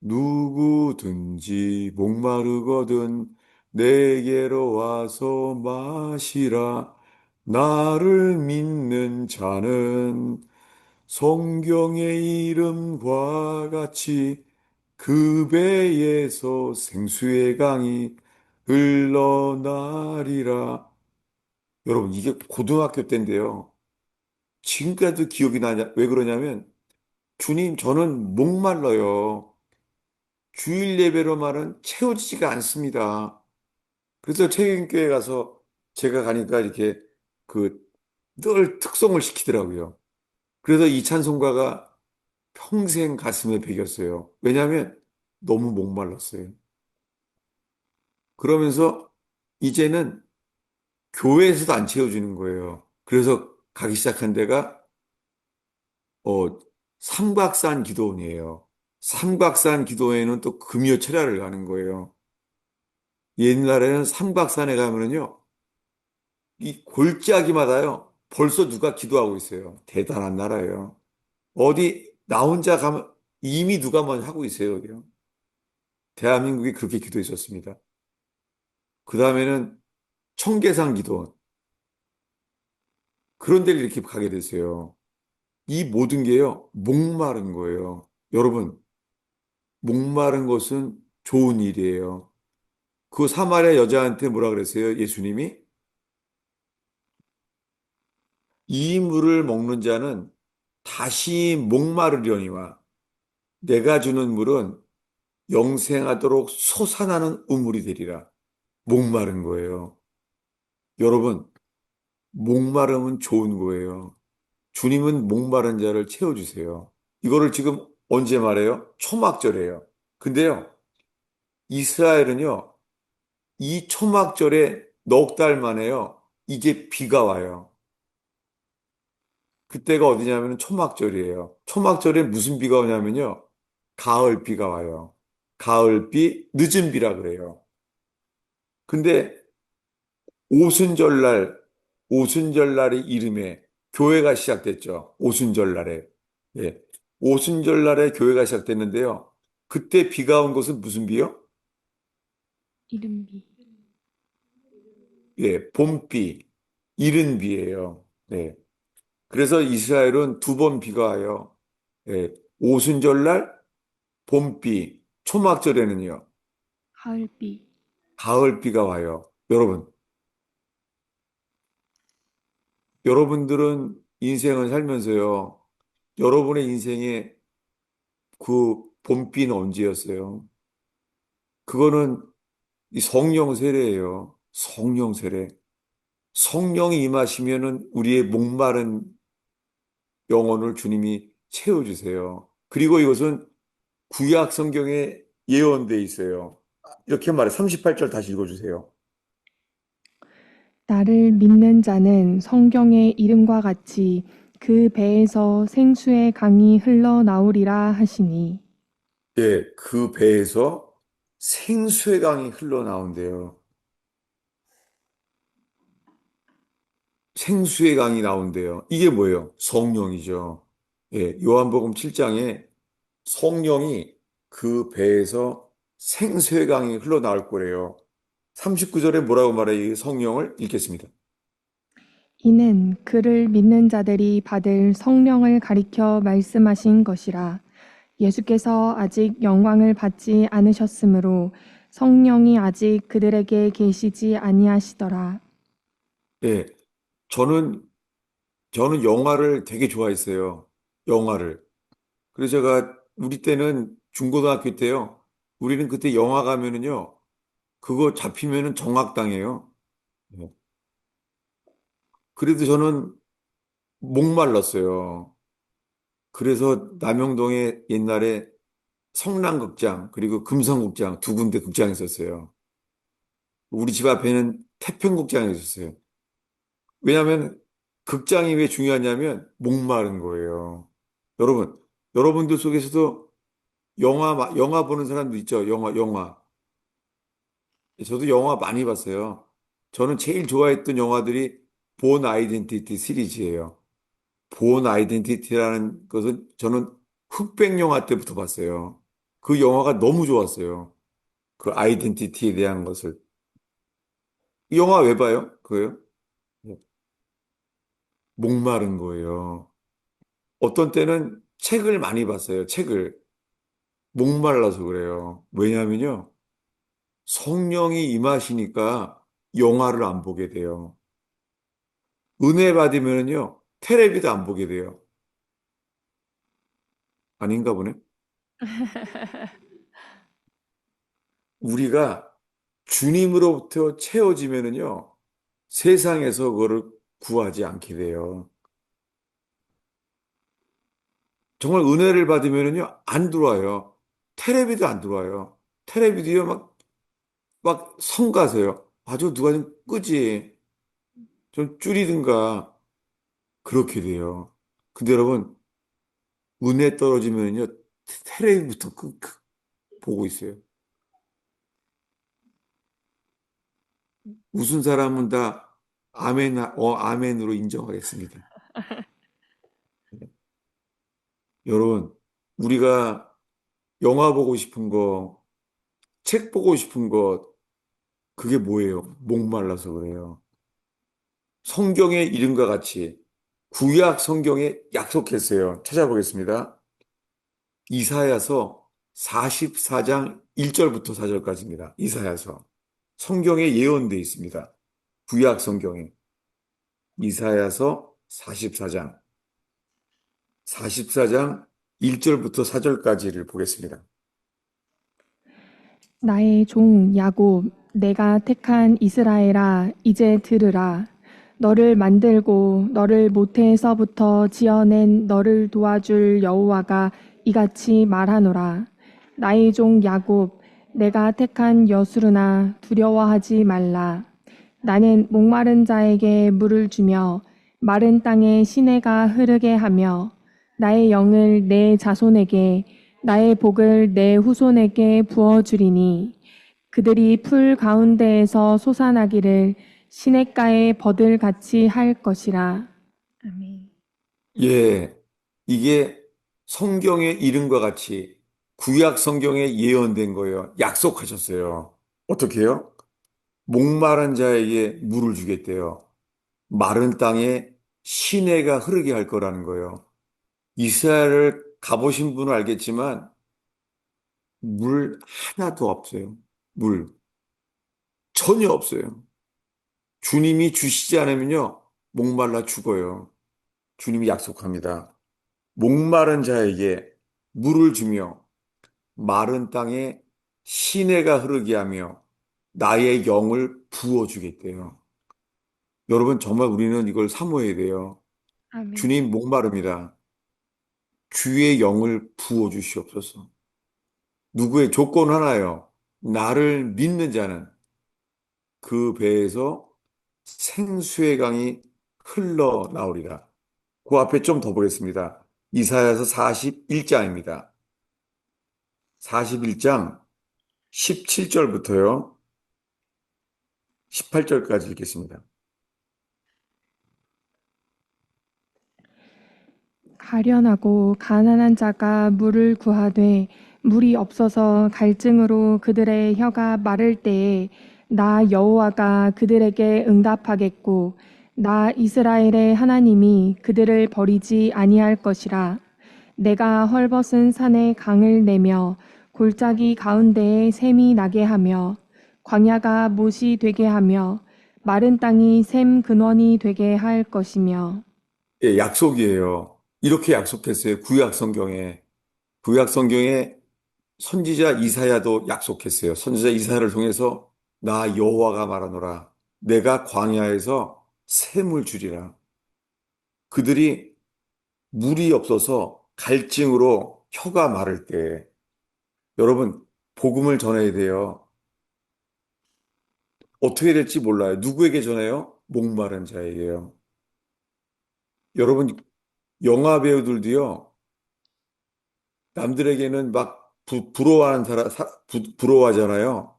누구든지 목마르거든 내게로 와서 마시라. 나를 믿는 자는 성경의 이름과 같이 그 배에서 생수의 강이 흘러나리라. 여러분, 이게 고등학교 때인데요. 지금까지도 기억이 나냐? 왜 그러냐면, 주님, 저는 목말라요. 주일 예배로 말은 채워지지가 않습니다. 그래서 체육교회 가서 제가 가니까 이렇게 그 늘 특송을 시키더라고요. 그래서 이 찬송가가 평생 가슴에 배겼어요. 왜냐하면 너무 목말랐어요. 그러면서 이제는 교회에서도 안 채워주는 거예요. 그래서 가기 시작한 데가 어, 삼각산 기도원이에요. 삼각산 기도회는 또 금요 철야를 가는 거예요. 옛날에는 삼각산에 가면은요, 이 골짜기마다요, 벌써 누가 기도하고 있어요. 대단한 나라예요. 어디 나 혼자 가면 이미 누가 먼저 하고 있어요, 여기요. 대한민국이 그렇게 기도했었습니다. 그 다음에는 청계산 기도원. 그런 데를 이렇게 가게 됐어요. 이 모든 게요, 목마른 거예요. 여러분, 목마른 것은 좋은 일이에요. 그 사마리아 여자한테 뭐라 그랬어요? 예수님이 이 물을 먹는 자는 다시 목마르려니와 내가 주는 물은 영생하도록 솟아나는 우물이 되리라. 목마른 거예요. 여러분, 목마름은 좋은 거예요. 주님은 목마른 자를 채워주세요. 이거를 지금 언제 말해요? 초막절이에요. 근데요, 이스라엘은요, 이 초막절에 넉 달 만에요, 이제 비가 와요. 그때가 어디냐면 초막절이에요. 초막절에 무슨 비가 오냐면요. 가을 비가 와요. 가을 비, 늦은 비라 그래요. 근데 오순절날, 오순절날의 이름에 교회가 시작됐죠. 오순절날에. 예. 오순절날에 교회가 시작됐는데요. 그때 비가 온 것은 무슨 비요? 이른비. 예, 봄비, 이른 비예요. 네. 그래서 이스라엘은 두 번 비가 와요. 예, 오순절날, 봄비, 초막절에는요, 가을비. 가을비가 와요. 여러분, 여러분들은 인생을 살면서요, 여러분의 인생에 그 봄비는 언제였어요? 그거는 이 성령 세례예요. 성령 세례. 성령이 임하시면은 우리의 목마른 영혼을 주님이 채워주세요. 그리고 이것은 구약 성경에 예언돼 있어요. 이렇게 말해. 38절 다시 읽어주세요. 나를 믿는 자는 성경의 이름과 같이 그 배에서 생수의 강이 흘러나오리라 하시니 예, 그 배에서 생수의 강이 흘러나온대요. 생수의 강이 나온대요. 이게 뭐예요? 성령이죠. 예, 요한복음 7장에 성령이 그 배에서 생수의 강이 흘러나올 거래요. 39절에 뭐라고 말해요? 이 성령을 읽겠습니다. 이는 그를 믿는 자들이 받을 성령을 가리켜 말씀하신 것이라 예수께서 아직 영광을 받지 않으셨으므로 성령이 아직 그들에게 계시지 아니하시더라. 예, 저는, 저는 영화를 되게 좋아했어요. 영화를. 그래서 제가 우리 때는 중고등학교 때요. 우리는 그때 영화 가면은요. 그거 잡히면은 정학당해요. 예. 그래도 저는 목말랐어요. 그래서 남영동에 옛날에 성남극장 그리고 금성극장 두 군데 극장이 있었어요. 우리 집 앞에는 태평극장이 있었어요. 왜냐하면 극장이 왜 중요하냐면 목마른 거예요. 여러분, 여러분들 속에서도 영화 보는 사람도 있죠. 영화. 저도 영화 많이 봤어요. 저는 제일 좋아했던 영화들이 본 아이덴티티 시리즈예요. 본 아이덴티티라는 것은 저는 흑백 영화 때부터 봤어요. 그 영화가 너무 좋았어요. 그 아이덴티티에 대한 것을. 이 영화 왜 봐요? 그거요? 네. 목마른 거예요. 어떤 때는 책을 많이 봤어요. 책을. 목말라서 그래요. 왜냐하면요. 성령이 임하시니까 영화를 안 보게 돼요. 은혜 받으면요, 테레비도 안 보게 돼요. 아닌가 보네. 우리가 주님으로부터 채워지면은요, 세상에서 그거를 구하지 않게 돼요. 정말 은혜를 받으면은요, 안 들어와요. 테레비도 안 들어와요. 테레비도요, 막 성가세요. 아주 누가 좀 끄지. 좀 줄이든가. 그렇게 돼요. 근데 여러분, 은혜 떨어지면요, 테레비부터 보고 있어요. 웃은 사람은 다 아멘, 아멘으로 인정하겠습니다. 여러분, 우리가 영화 보고 싶은 거, 책 보고 싶은 거, 그게 뭐예요? 목말라서 그래요. 성경의 이름과 같이 구약 성경에 약속했어요. 찾아보겠습니다. 이사야서 44장 1절부터 4절까지입니다. 이사야서. 성경에 예언되어 있습니다. 구약 성경에. 이사야서 44장 1절부터 4절까지를 보겠습니다. 나의 종 야곱, 내가 택한 이스라엘아, 이제 들으라. 너를 만들고 너를 모태에서부터 지어낸 너를 도와줄 여호와가 이같이 말하노라. 나의 종 야곱, 내가 택한 여수르나 두려워하지 말라. 나는 목마른 자에게 물을 주며 마른 땅에 시내가 흐르게 하며 나의 영을 내 자손에게 나의 복을 내 후손에게 부어주리니 그들이 풀 가운데에서 솟아나기를 시냇가의 버들같이 할 것이라. 아멘. 예, 이게 성경의 이름과 같이 구약 성경에 예언된 거예요. 약속하셨어요. 어떻게 해요? 목마른 자에게 물을 주겠대요. 마른 땅에 시내가 흐르게 할 거라는 거예요. 이스라엘을 가보신 분은 알겠지만 물 하나도 없어요. 물 전혀 없어요. 주님이 주시지 않으면요, 목말라 죽어요. 주님이 약속합니다. 목마른 자에게 물을 주며 마른 땅에 시내가 흐르게 하며 나의 영을 부어주겠대요. 여러분, 정말 우리는 이걸 사모해야 돼요. 아멘. 주님 목마릅니다. 주의 영을 부어주시옵소서. 누구의 조건 하나요? 나를 믿는 자는 그 배에서 생수의 강이 흘러나오리라. 그 앞에 좀 더 보겠습니다. 이사야서 41장입니다. 41장 17절부터요. 18절까지 읽겠습니다. 가련하고 가난한 자가 물을 구하되 물이 없어서 갈증으로 그들의 혀가 마를 때에 나 여호와가 그들에게 응답하겠고 나 이스라엘의 하나님이 그들을 버리지 아니할 것이라. 내가 헐벗은 산에 강을 내며 골짜기 가운데에 샘이 나게 하며 광야가 못이 되게 하며 마른 땅이 샘 근원이 되게 할 것이며. 예, 약속이에요. 이렇게 약속했어요. 구약 성경에. 구약 성경에 선지자 이사야도 약속했어요. 선지자 이사야를 통해서 나 여호와가 말하노라. 내가 광야에서 샘을 주리라. 그들이 물이 없어서 갈증으로 혀가 마를 때 여러분 복음을 전해야 돼요. 어떻게 될지 몰라요. 누구에게 전해요? 목마른 자에게요. 여러분 영화 배우들도요. 남들에게는 막 부러워하는 부러워하잖아요.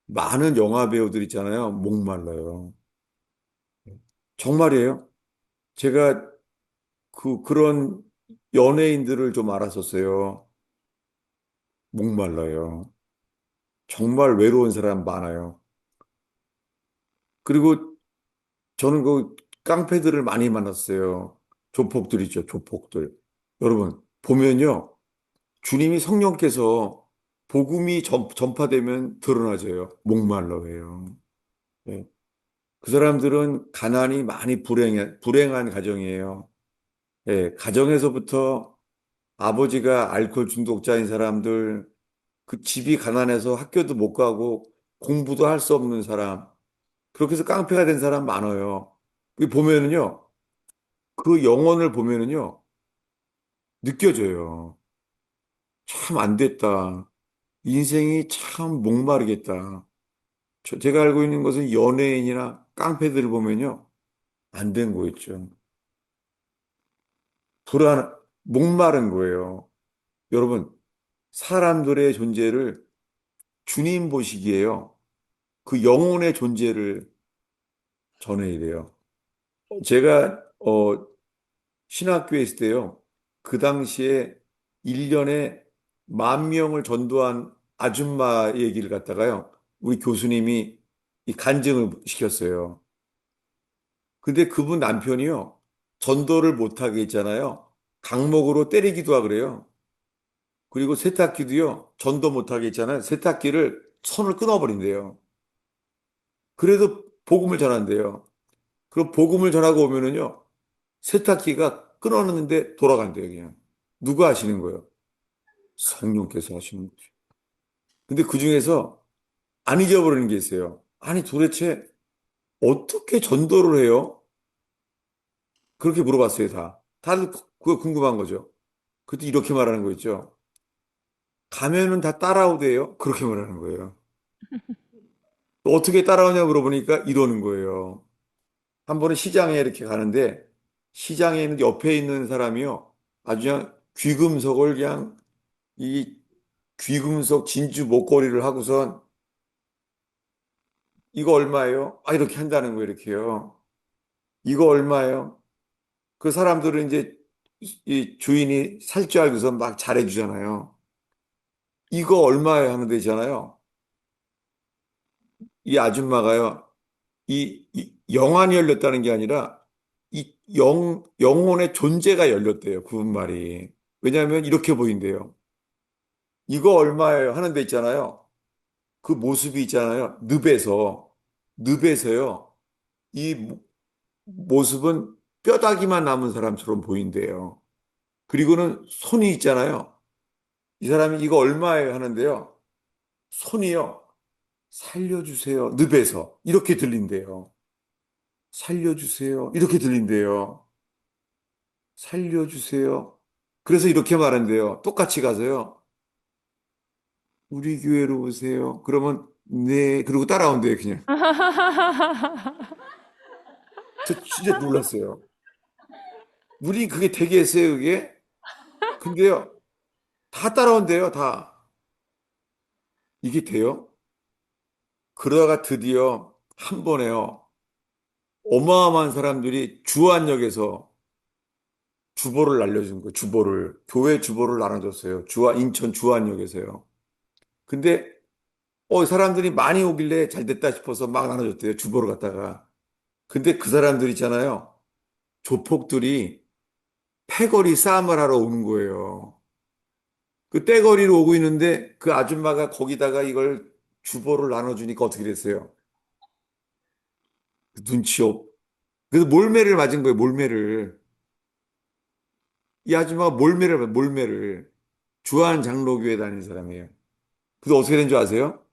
많은 영화 배우들 있잖아요. 목말라요. 정말이에요. 제가 그런 연예인들을 좀 알았었어요. 목말라요. 정말 외로운 사람 많아요. 그리고 저는 그 깡패들을 많이 만났어요. 조폭들 있죠, 조폭들. 여러분, 보면요. 주님이 성령께서 복음이 전파되면 드러나져요. 목말라예요. 예. 그 사람들은 가난이 많이 불행한 가정이에요. 예, 가정에서부터 아버지가 알코올 중독자인 사람들, 그 집이 가난해서 학교도 못 가고 공부도 할 수 없는 사람, 그렇게 해서 깡패가 된 사람 많아요. 그 보면은요, 그 영혼을 보면은요, 느껴져요. 참 안 됐다. 인생이 참 목마르겠다. 제가 알고 있는 것은 연예인이나 깡패들을 보면요, 안 된 거 있죠. 목마른 거예요. 여러분, 사람들의 존재를 주님 보시기에요. 그 영혼의 존재를 전해야 돼요. 제가 신학교에 있을 때요. 그 당시에 1년에 10,000명을 전도한 아줌마 얘기를 갖다가요. 우리 교수님이 이 간증을 시켰어요. 근데 그분 남편이요. 전도를 못하게 했잖아요. 강목으로 때리기도 하고 그래요. 그리고 세탁기도요. 전도 못하게 했잖아요. 세탁기를 손을 끊어버린대요. 그래도 복음을 전한대요. 그럼 복음을 전하고 오면은요. 세탁기가 끊어놨는데 돌아간대요, 그냥. 누가 하시는 거예요? 성령께서 하시는 거죠. 근데 그 중에서 안 잊어버리는 게 있어요. 아니, 도대체 어떻게 전도를 해요? 그렇게 물어봤어요, 다. 다들 그거 궁금한 거죠. 그때 이렇게 말하는 거 있죠. 가면은 다 따라오대요. 그렇게 말하는 거예요. 또 어떻게 따라오냐 물어보니까 이러는 거예요. 한 번은 시장에 이렇게 가는데 시장에 있는 옆에 있는 사람이요. 아주 그냥 귀금속을 그냥 이 귀금속 진주 목걸이를 하고선 이거 얼마예요? 아, 이렇게 한다는 거예요, 이렇게요. 이거 얼마예요? 그 사람들은 이제 이 주인이 살 줄 알고서 막 잘해주잖아요. 이거 얼마예요? 하면 되잖아요. 이 아줌마가요, 이 영안이 열렸다는 게 아니라 이 영혼의 존재가 열렸대요, 그분 말이. 왜냐하면 이렇게 보인대요. 이거 얼마예요? 하는 데 있잖아요. 그 모습이 있잖아요. 늪에서요. 이 모습은 뼈다귀만 남은 사람처럼 보인대요. 그리고는 손이 있잖아요. 이 사람이 이거 얼마예요? 하는데요. 손이요. 살려주세요. 늪에서. 이렇게 들린대요. 살려주세요. 이렇게 들린대요. 살려주세요. 그래서 이렇게 말한대요. 똑같이 가서요. 우리 교회로 오세요. 그러면 네. 그러고 따라온대요, 그냥. 저 진짜 놀랐어요. 우리 그게 되게 했어요, 그게? 근데요. 다 따라온대요, 다. 이게 돼요? 그러다가 드디어 한 번에요. 어마어마한 사람들이 주안역에서 주보를 날려준 거예요. 주보를. 교회 주보를 나눠줬어요. 인천 주안역에서요. 근데 사람들이 많이 오길래 잘 됐다 싶어서 막 나눠줬대요. 주보를 갖다가. 근데 그 사람들 있잖아요. 조폭들이 패거리 싸움을 하러 오는 거예요. 그 떼거리로 오고 있는데 그 아줌마가 거기다가 이걸 주보를 나눠주니까 어떻게 됐어요? 눈치 없. 그래서 몰매를 맞은 거예요, 몰매를. 이 아줌마가 몰매를. 주한 장로교회 다니는 사람이에요. 그래서 어떻게 된 줄 아세요?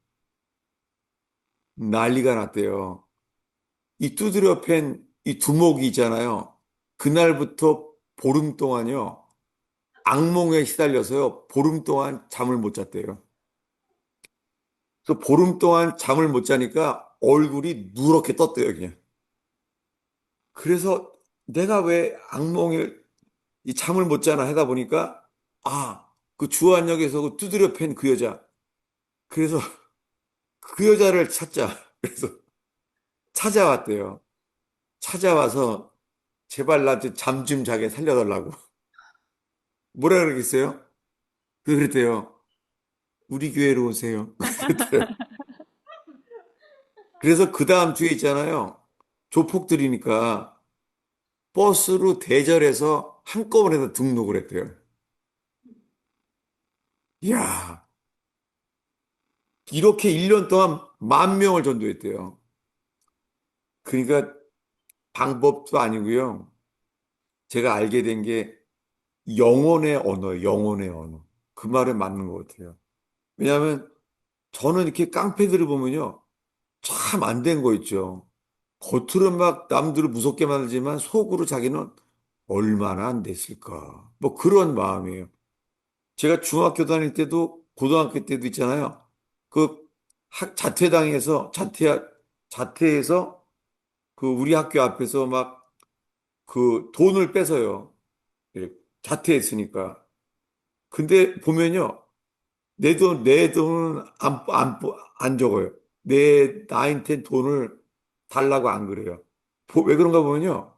난리가 났대요. 이 두드려 팬 이 두목이 있잖아요. 그날부터 보름 동안요. 악몽에 시달려서요. 보름 동안 잠을 못 잤대요. 그래서 보름 동안 잠을 못 자니까 얼굴이 누렇게 떴대요, 그냥. 그래서 내가 왜 악몽에 이 잠을 못 자나 하다 보니까 그 주한역에서 그 두드려 팬 그 여자. 그래서 그 여자를 찾자. 그래서 찾아왔대요. 찾아와서 제발 나 잠 좀 자게 살려달라고. 뭐라 그러겠어요? 그랬대요. 우리 교회로 오세요. 그랬대요. 그래서 그 다음 주에 있잖아요. 조폭들이니까 버스로 대절해서 한꺼번에 다 등록을 했대요. 이야, 이렇게 1년 동안 10,000명을 전도했대요. 그러니까 방법도 아니고요. 제가 알게 된 게 영혼의 언어예요. 영혼의 언어. 그 말에 맞는 것 같아요. 왜냐하면 저는 이렇게 깡패들을 보면요. 참 안 된 거 있죠. 겉으로 막 남들을 무섭게 만들지만 속으로 자기는 얼마나 안 됐을까. 뭐 그런 마음이에요. 제가 중학교 다닐 때도 고등학교 때도 있잖아요. 그 자퇴당해서 자퇴해서 그 우리 학교 앞에서 막 그 돈을 뺏어요. 예, 자퇴했으니까. 근데 보면요. 내 돈은 안 적어요. 나한테 돈을 달라고 안 그래요. 왜 그런가 보면요.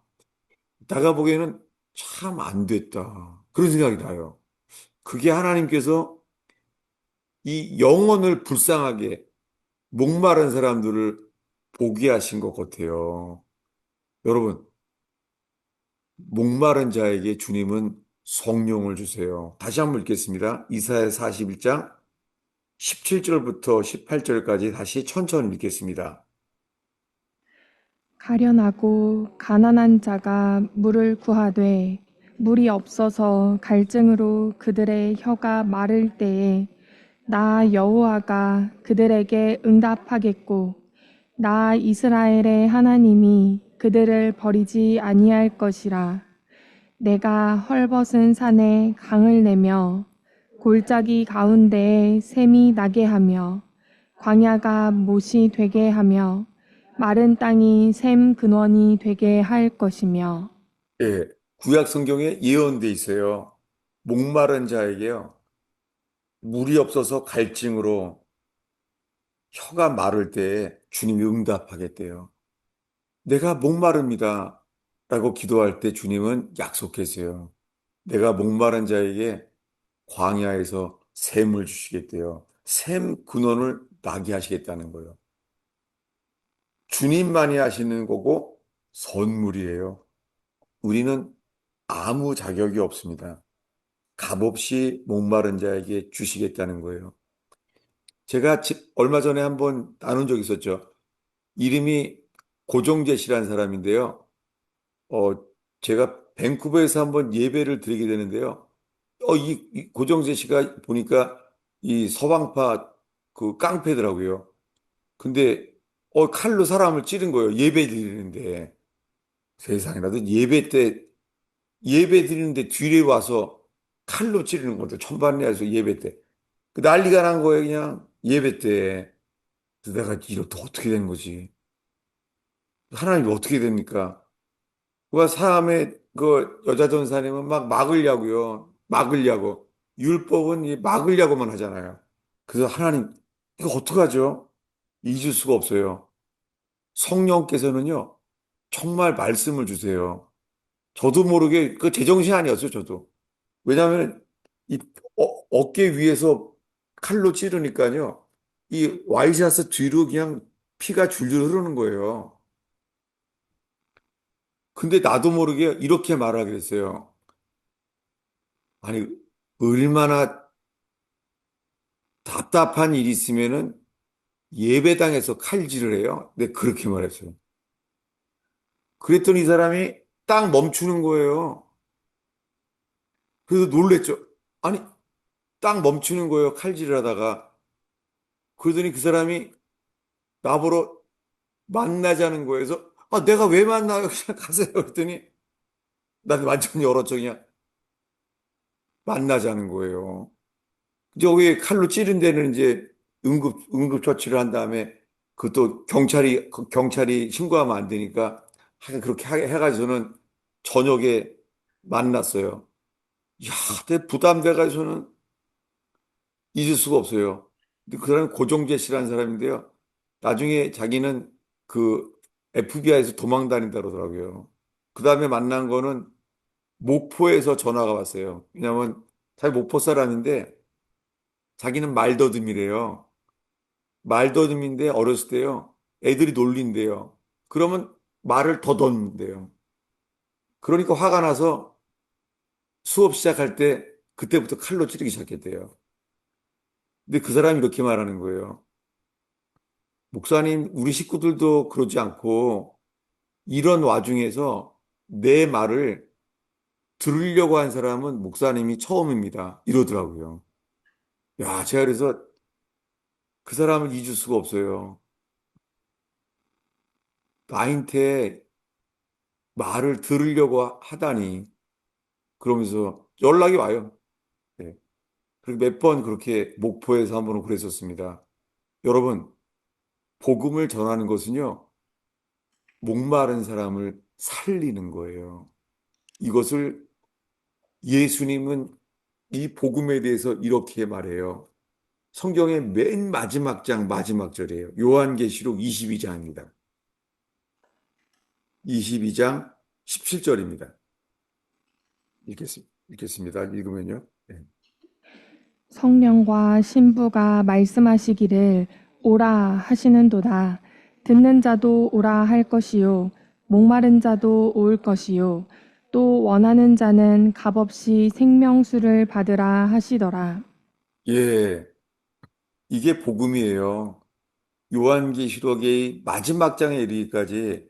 내가 보기에는 참 안 됐다. 그런 생각이 나요. 그게 하나님께서 이 영혼을 불쌍하게 목마른 사람들을 보게 하신 것 같아요. 여러분, 목마른 자에게 주님은 성령을 주세요. 다시 한번 읽겠습니다. 이사야 41장 17절부터 18절까지 다시 천천히 읽겠습니다. 가련하고 가난한 자가 물을 구하되 물이 없어서 갈증으로 그들의 혀가 마를 때에 나 여호와가 그들에게 응답하겠고 나 이스라엘의 하나님이 그들을 버리지 아니할 것이라. 내가 헐벗은 산에 강을 내며 골짜기 가운데에 샘이 나게 하며 광야가 못이 되게 하며 마른 땅이 샘 근원이 되게 할 것이며. 예, 구약 성경에 예언돼 있어요. 목마른 자에게요. 물이 없어서 갈증으로 혀가 마를 때에 주님이 응답하겠대요. 내가 목마릅니다. 라고 기도할 때 주님은 약속했어요. 내가 목마른 자에게 광야에서 샘을 주시겠대요. 샘 근원을 나게 하시겠다는 거예요. 주님만이 하시는 거고 선물이에요. 우리는 아무 자격이 없습니다. 값없이 목마른 자에게 주시겠다는 거예요. 제가 얼마 전에 한번 나눈 적 있었죠. 이름이 고종재 씨라는 사람인데요. 어, 제가 밴쿠버에서 한번 예배를 드리게 되는데요. 이 고종재 씨가 보니까 이 서방파 그 깡패더라고요. 근데 칼로 사람을 찌른 거예요. 예배 드리는데. 세상에 나도 예배 드리는데 뒤에 와서 칼로 찌르는 것도 천반에서 예배 때. 그 난리가 난 거예요, 그냥 예배 때. 그래서 내가 이렇게 어떻게 된 거지? 하나님이 어떻게 됩니까? 그 사람의 그 여자 전사님은 막 막으려고요. 막으려고. 율법은 이 막으려고만 하잖아요. 그래서 하나님, 이거 어떡하죠? 잊을 수가 없어요. 성령께서는요, 정말 말씀을 주세요. 저도 모르게 그 제정신이 아니었어요, 저도. 왜냐하면 이 어깨 위에서 칼로 찌르니까요. 이 와이셔츠 뒤로 그냥 피가 줄줄 흐르는 거예요. 근데 나도 모르게 이렇게 말하게 됐어요. 아니, 얼마나 답답한 일이 있으면은 예배당에서 칼질을 해요. 네, 그렇게 말했어요. 그랬더니 이 사람이 딱 멈추는 거예요. 그래서 놀랬죠. 아니, 딱 멈추는 거예요. 칼질을 하다가. 그러더니 그 사람이 나보러 만나자는 거예요. 그래서 내가 왜 만나요? 그냥 가세요. 그랬더니 난 완전히 얼었죠. 그냥 만나자는 거예요. 저기 칼로 찌른 데는 이제 응급처치를 한 다음에 그것도 경찰이 신고하면 안 되니까 하여간 그렇게 해가지고는 저녁에 만났어요. 야, 내 부담돼가지고는 잊을 수가 없어요. 근데 그 사람은 고종재 씨라는 사람인데요. 나중에 자기는 그 FBI에서 도망 다닌다 그러더라고요. 그 다음에 만난 거는 목포에서 전화가 왔어요. 왜냐면 자기 목포 사람인데 자기는 말더듬이래요. 말더듬인데 어렸을 때요. 애들이 놀린대요. 그러면 말을 더듬는데요. 그러니까 화가 나서 수업 시작할 때 그때부터 칼로 찌르기 시작했대요. 근데 그 사람이 이렇게 말하는 거예요. 목사님, 우리 식구들도 그러지 않고 이런 와중에서 내 말을 들으려고 한 사람은 목사님이 처음입니다. 이러더라고요. 야, 제가 그래서 그 사람을 잊을 수가 없어요. 나한테 말을 들으려고 하다니. 그러면서 연락이 와요. 네. 그리고 몇 번 그렇게 목포에서 한 번은 그랬었습니다. 여러분, 복음을 전하는 것은요, 목마른 사람을 살리는 거예요. 이것을 예수님은 이 복음에 대해서 이렇게 말해요. 성경의 맨 마지막 장 마지막 절이에요. 요한계시록 22장입니다. 22장 17절입니다. 읽겠습니다. 읽으면요. 네. 성령과 신부가 말씀하시기를 오라 하시는도다. 듣는 자도 오라 할 것이요. 목마른 자도 올 것이요. 또 원하는 자는 값없이 생명수를 받으라 하시더라. 예, 이게 복음이에요. 요한계시록의 마지막 장에 이르기까지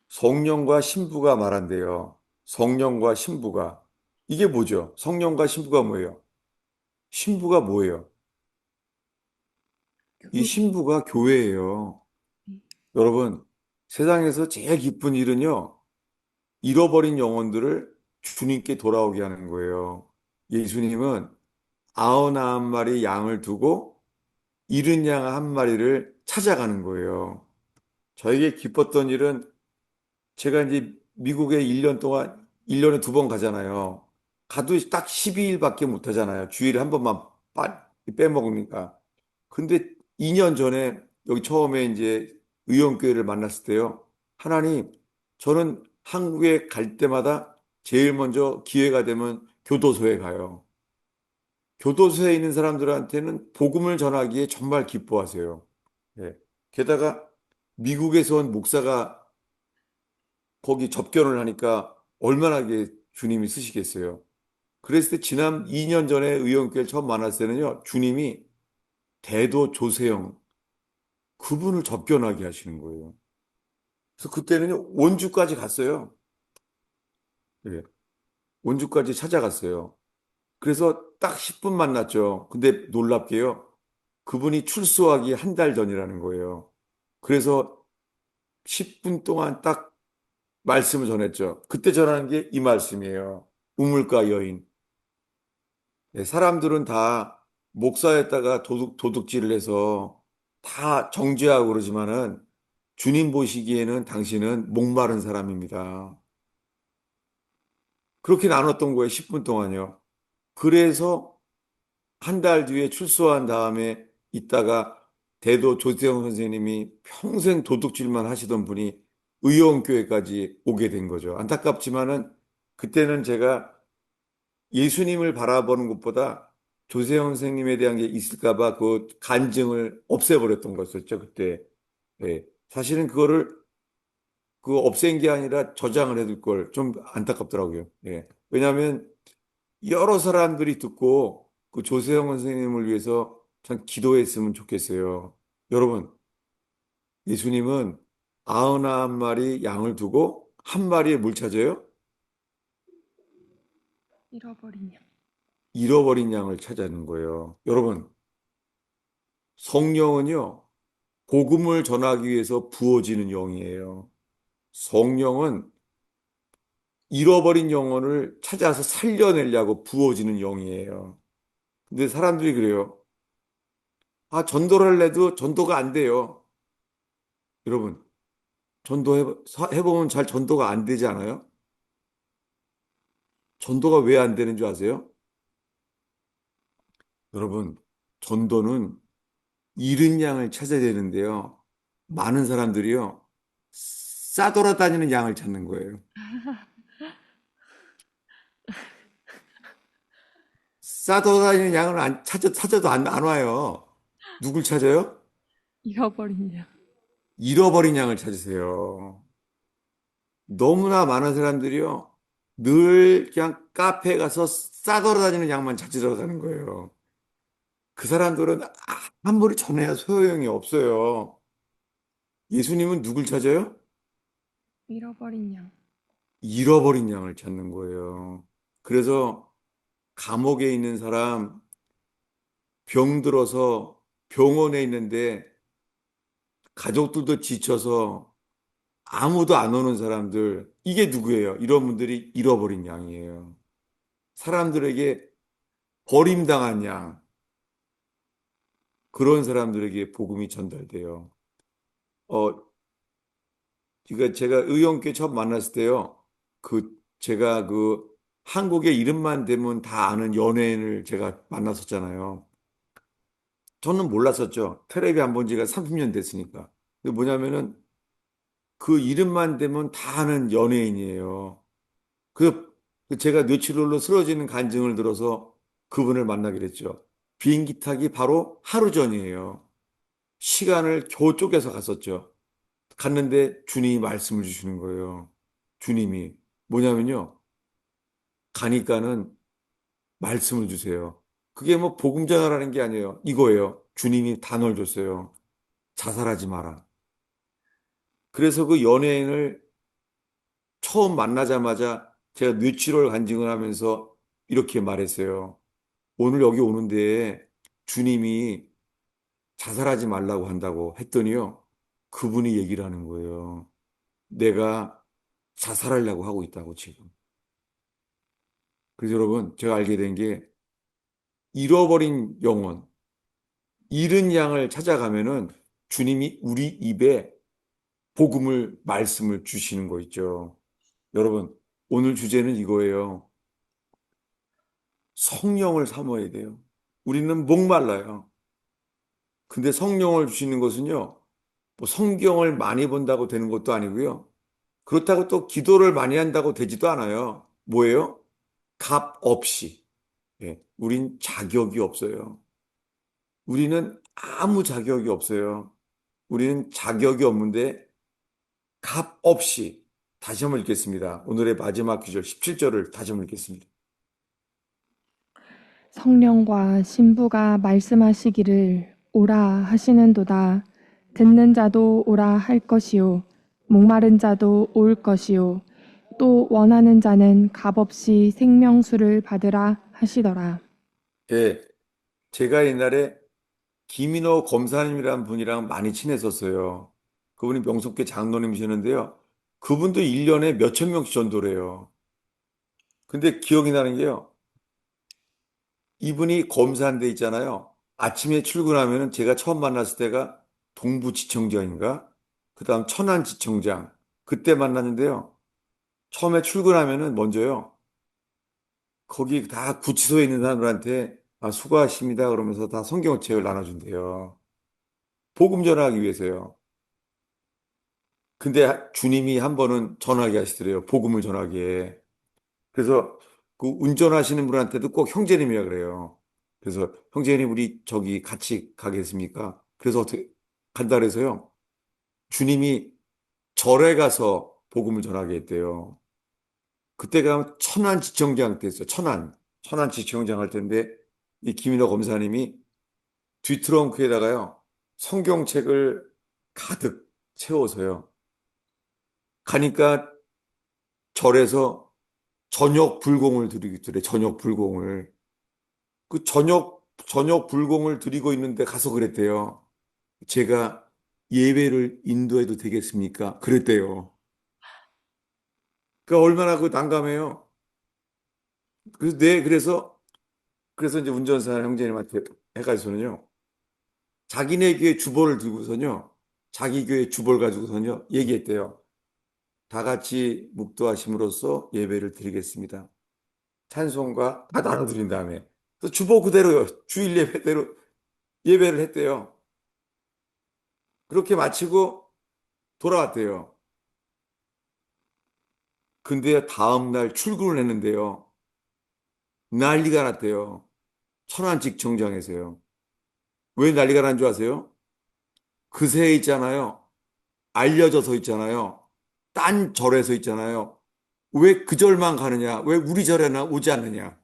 성령과 신부가 말한대요. 성령과 신부가. 이게 뭐죠? 성령과 신부가 뭐예요? 신부가 뭐예요? 이 신부가 교회예요. 여러분, 세상에서 제일 기쁜 일은요, 잃어버린 영혼들을 주님께 돌아오게 하는 거예요. 예수님은 99마리 양을 두고 잃은 양 한 마리를 찾아가는 거예요. 저에게 기뻤던 일은 제가 이제 미국에 1년 동안, 1년에 2번 가잖아요. 가도 딱 12일밖에 못 하잖아요. 주일에 한 번만 빼먹으니까. 근데 2년 전에 여기 처음에 이제 의원교회를 만났을 때요. 하나님, 저는 한국에 갈 때마다 제일 먼저 기회가 되면 교도소에 가요. 교도소에 있는 사람들한테는 복음을 전하기에 정말 기뻐하세요. 예. 게다가 미국에서 온 목사가 거기 접견을 하니까 얼마나 주님이 쓰시겠어요. 그랬을 때 지난 2년 전에 의원교회 처음 만났을 때는요, 주님이 대도 조세영 그분을 접견하게 하시는 거예요. 그래서 그때는 원주까지 갔어요. 예, 원주까지 찾아갔어요. 그래서 딱 10분 만났죠. 근데 놀랍게요. 그분이 출소하기 한 달 전이라는 거예요. 그래서 10분 동안 딱 말씀을 전했죠. 그때 전하는 게 이 말씀이에요. 우물가 여인. 사람들은 다 목사였다가 도둑질을 해서 다 정죄하고 그러지만은 주님 보시기에는 당신은 목마른 사람입니다. 그렇게 나눴던 거예요, 10분 동안요. 그래서 한 달 뒤에 출소한 다음에 있다가 대도 조태영 선생님이 평생 도둑질만 하시던 분이 의원교회까지 오게 된 거죠. 안타깝지만은 그때는 제가 예수님을 바라보는 것보다 조세영 선생님에 대한 게 있을까 봐 그 간증을 없애버렸던 거였었죠, 그때. 예. 사실은 그거를 그 없앤 게 아니라 저장을 해둘 걸 좀 안타깝더라고요. 예. 왜냐하면 여러 사람들이 듣고 그 조세영 선생님을 위해서 참 기도했으면 좋겠어요. 여러분, 예수님은 99마리 양을 두고 한 마리의 물 찾아요? 잃어버린 양. 잃어버린 양을 찾아는 거예요. 여러분, 성령은요, 복음을 전하기 위해서 부어지는 영이에요. 성령은 잃어버린 영혼을 찾아서 살려내려고 부어지는 영이에요. 근데 사람들이 그래요. 아, 전도를 해도 전도가 안 돼요. 여러분, 해보면 잘 전도가 안 되지 않아요? 전도가 왜 안 되는 줄 아세요? 여러분, 전도는 잃은 양을 찾아야 되는데요. 많은 사람들이요. 싸돌아다니는 양을 찾는 거예요. 싸돌아다니는 양을 찾아도 안 와요. 누굴 찾아요? 잃어버린 양. 잃어버린 양을 찾으세요. 너무나 많은 사람들이요. 늘 그냥 카페에 가서 싸돌아다니는 양만 찾으러 가는 거예요. 그 사람들은 아무리 전해야 소용이 없어요. 예수님은 누굴 찾아요? 잃어버린 양. 잃어버린 양을 찾는 거예요. 그래서 감옥에 있는 사람, 병들어서 병원에 있는데 가족들도 지쳐서 아무도 안 오는 사람들, 이게 누구예요? 이런 분들이 잃어버린 양이에요. 사람들에게 버림당한 양, 그런 사람들에게 복음이 전달돼요. 어, 그러니까 제가 의원께 처음 만났을 때요, 제가 한국의 이름만 대면 다 아는 연예인을 제가 만났었잖아요. 저는 몰랐었죠. 텔레비 안 본 지가 30년 됐으니까. 근데 뭐냐면은 그 이름만 대면 다 아는 연예인이에요. 그 제가 뇌출혈로 쓰러지는 간증을 들어서 그분을 만나게 됐죠. 비행기 타기 바로 하루 전이에요. 시간을 겨우 쪼개서 갔었죠. 갔는데 주님이 말씀을 주시는 거예요. 주님이 뭐냐면요. 가니까는 말씀을 주세요. 그게 뭐 복음 전하라는 게 아니에요. 이거예요. 주님이 단어를 줬어요. 자살하지 마라. 그래서 그 연예인을 처음 만나자마자 제가 뇌출혈 간증을 하면서 이렇게 말했어요. 오늘 여기 오는데 주님이 자살하지 말라고 한다고 했더니요. 그분이 얘기를 하는 거예요. 내가 자살하려고 하고 있다고 지금. 그래서 여러분, 제가 알게 된 게 잃어버린 영혼, 잃은 양을 찾아가면은 주님이 우리 입에 말씀을 주시는 거 있죠. 여러분, 오늘 주제는 이거예요. 성령을 사모해야 돼요. 우리는 목말라요. 근데 성령을 주시는 것은요, 뭐 성경을 많이 본다고 되는 것도 아니고요. 그렇다고 또 기도를 많이 한다고 되지도 않아요. 뭐예요? 값 없이. 예, 우린 자격이 없어요. 우리는 아무 자격이 없어요. 우리는 자격이 없는데 값 없이 다시 한번 읽겠습니다. 오늘의 마지막 구절 17절을 다시 한번 읽겠습니다. 성령과 신부가 말씀하시기를 오라 하시는도다. 듣는 자도 오라 할 것이요. 목마른 자도 올 것이요. 또 원하는 자는 값없이 생명수를 받으라 하시더라. 예, 제가 옛날에 김인호 검사님이라는 분이랑 많이 친했었어요. 그분이 명석교 장로님이셨는데요. 그분도 1년에 몇천 명씩 전도를 해요. 근데 기억이 나는 게요. 이분이 검사한 데 있잖아요. 아침에 출근하면 제가 처음 만났을 때가 동부지청장인가? 그 다음 천안지청장. 그때 만났는데요. 처음에 출근하면은 먼저요. 거기 다 구치소에 있는 사람들한테 아, 수고하십니다. 그러면서 다 성경책을 나눠준대요. 복음 전하기 위해서요. 근데 주님이 한 번은 전하게 하시더래요. 복음을 전하기에. 그래서 그 운전하시는 분한테도 꼭 형제님이라 그래요. 그래서 형제님 우리 저기 같이 가겠습니까? 그래서 어떻게 간다 그래서요. 주님이 절에 가서 복음을 전하게 했대요. 그때 가면 천안지청장 때 있어요. 천안지청장 할 때인데 이 김인호 검사님이 뒤트렁크에다가요. 성경책을 가득 채워서요. 가니까 절에서 저녁 불공을 드리겠더래. 저녁 불공을. 저녁 불공을 드리고 있는데 가서 그랬대요. 제가 예배를 인도해도 되겠습니까? 그랬대요. 그러니까 얼마나 그 난감해요. 그래서 그래서 이제 운전사 형제님한테 해가지고서는요. 자기네 교회 주보를 들고서는요. 자기 교회 주보를 가지고서는요. 얘기했대요. 다 같이 묵도하심으로써 예배를 드리겠습니다. 찬송가 다 나눠드린 다음에 또 주보 그대로요. 주일 예배대로 예배를 했대요. 그렇게 마치고 돌아왔대요. 근데 다음 날 출근을 했는데요. 난리가 났대요. 천안직청장에서요. 왜 난리가 난 줄 아세요? 그새 있잖아요. 알려져서 있잖아요. 딴 절에서 있잖아요. 왜 그 절만 가느냐? 왜 우리 절에는 오지 않느냐?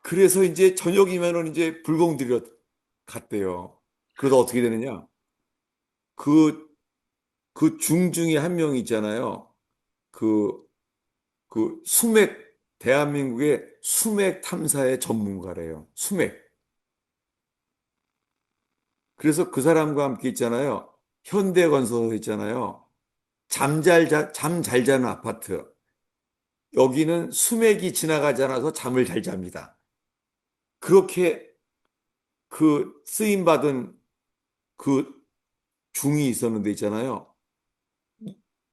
그래서 이제 저녁이면은 이제 불공들여 갔대요. 그러다 어떻게 되느냐? 그, 그 중에 한 명이 있잖아요. 그, 그 대한민국의 수맥 탐사의 전문가래요. 수맥. 그래서 그 사람과 함께 있잖아요. 현대건설 있잖아요. 잠 잘 자는 아파트. 여기는 수맥이 지나가지 않아서 잠을 잘 잡니다. 그렇게 그 쓰임받은 그 중이 있었는데 있잖아요.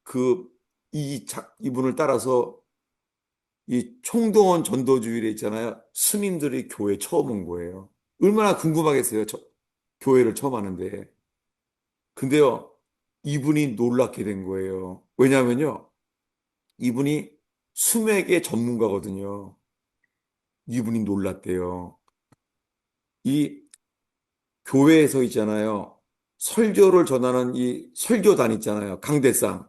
그, 이분을 따라서 이 총동원 전도주일에 있잖아요. 스님들이 교회 처음 온 거예요. 얼마나 궁금하겠어요. 교회를 처음 하는데. 근데요, 이분이 놀랍게 된 거예요. 왜냐면요, 이분이 수맥의 전문가거든요. 이분이 놀랐대요. 이 교회에서 있잖아요. 설교를 전하는 이 설교단 있잖아요. 강대상.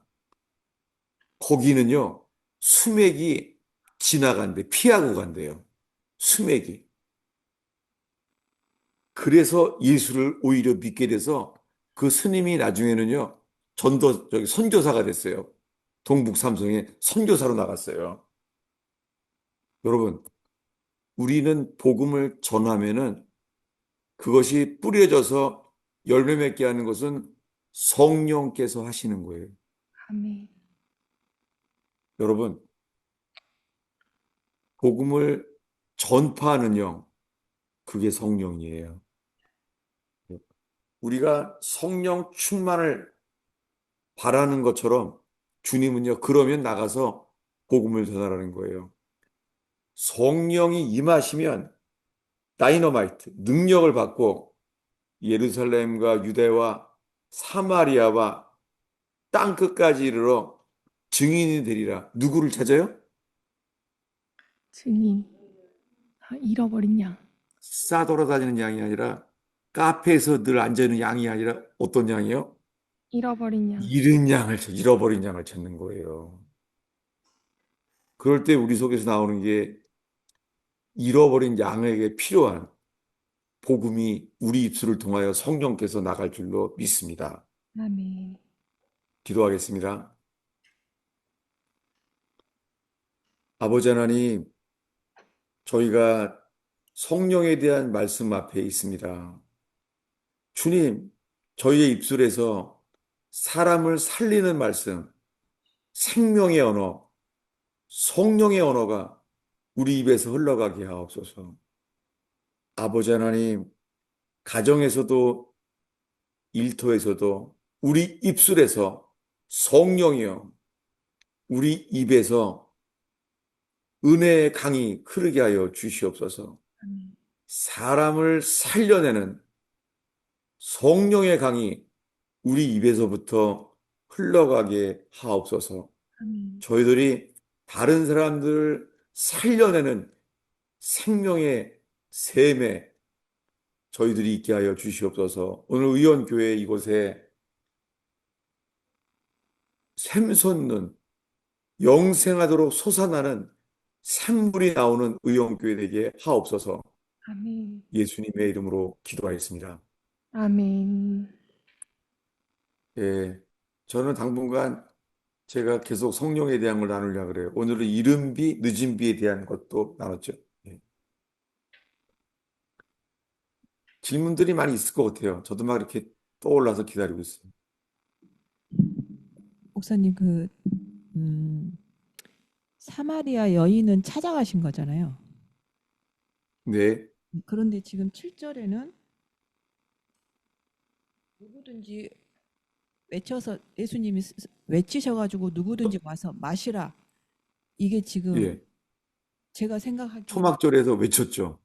거기는요, 수맥이 지나간대. 피하고 간대요. 수맥이. 그래서 예수를 오히려 믿게 돼서 그 스님이 나중에는요, 선교사가 됐어요. 동북 삼성에 선교사로 나갔어요. 여러분, 우리는 복음을 전하면은 그것이 뿌려져서 열매 맺게 하는 것은 성령께서 하시는 거예요. 아멘. 여러분, 복음을 전파하는 영, 그게 성령이에요. 우리가 성령 충만을 바라는 것처럼 주님은요, 그러면 나가서 복음을 전하라는 거예요. 성령이 임하시면 다이너마이트, 능력을 받고 예루살렘과 유대와 사마리아와 땅 끝까지 이르러 증인이 되리라. 누구를 찾아요? 증인. 잃어버린 양. 싸돌아다니는 양이 아니라 카페에서 늘 앉아있는 양이 아니라 어떤 양이요? 잃어버린 양. 잃어버린 양을 찾는 거예요. 그럴 때 우리 속에서 나오는 게 잃어버린 양에게 필요한 복음이 우리 입술을 통하여 성령께서 나갈 줄로 믿습니다. 아멘. 기도하겠습니다. 아버지 하나님, 저희가 성령에 대한 말씀 앞에 있습니다. 주님, 저희의 입술에서 사람을 살리는 말씀, 생명의 언어, 성령의 언어가 우리 입에서 흘러가게 하옵소서. 아버지 하나님, 가정에서도 일터에서도 우리 입술에서 성령이여 우리 입에서 은혜의 강이 흐르게 하여 주시옵소서. 아멘. 사람을 살려내는 성령의 강이 우리 입에서부터 흘러가게 하옵소서. 아멘. 저희들이 다른 사람들을 살려내는 생명의 샘에 저희들이 있게 하여 주시옵소서. 오늘 의원교회 이곳에 샘솟는 영생하도록 솟아나는 샘물이 나오는 의원교회 되게 하옵소서. 아멘. 예수님의 이름으로 기도하였습니다. 아멘. 예, 저는 당분간 제가 계속 성령에 대한 걸 나누려고 그래요. 오늘은 이른 비, 늦은 비에 대한 것도 나눴죠. 예. 질문들이 많이 있을 것 같아요. 저도 막 이렇게 떠올라서 기다리고 있어요. 목사님 음, 사마리아 여인은 찾아가신 거잖아요. 네, 그런데 지금 7절에는 누구든지 외쳐서 예수님이 외치셔가지고 누구든지 와서 마시라. 이게 지금 예. 제가 생각하기에는 초막절에서 외쳤죠.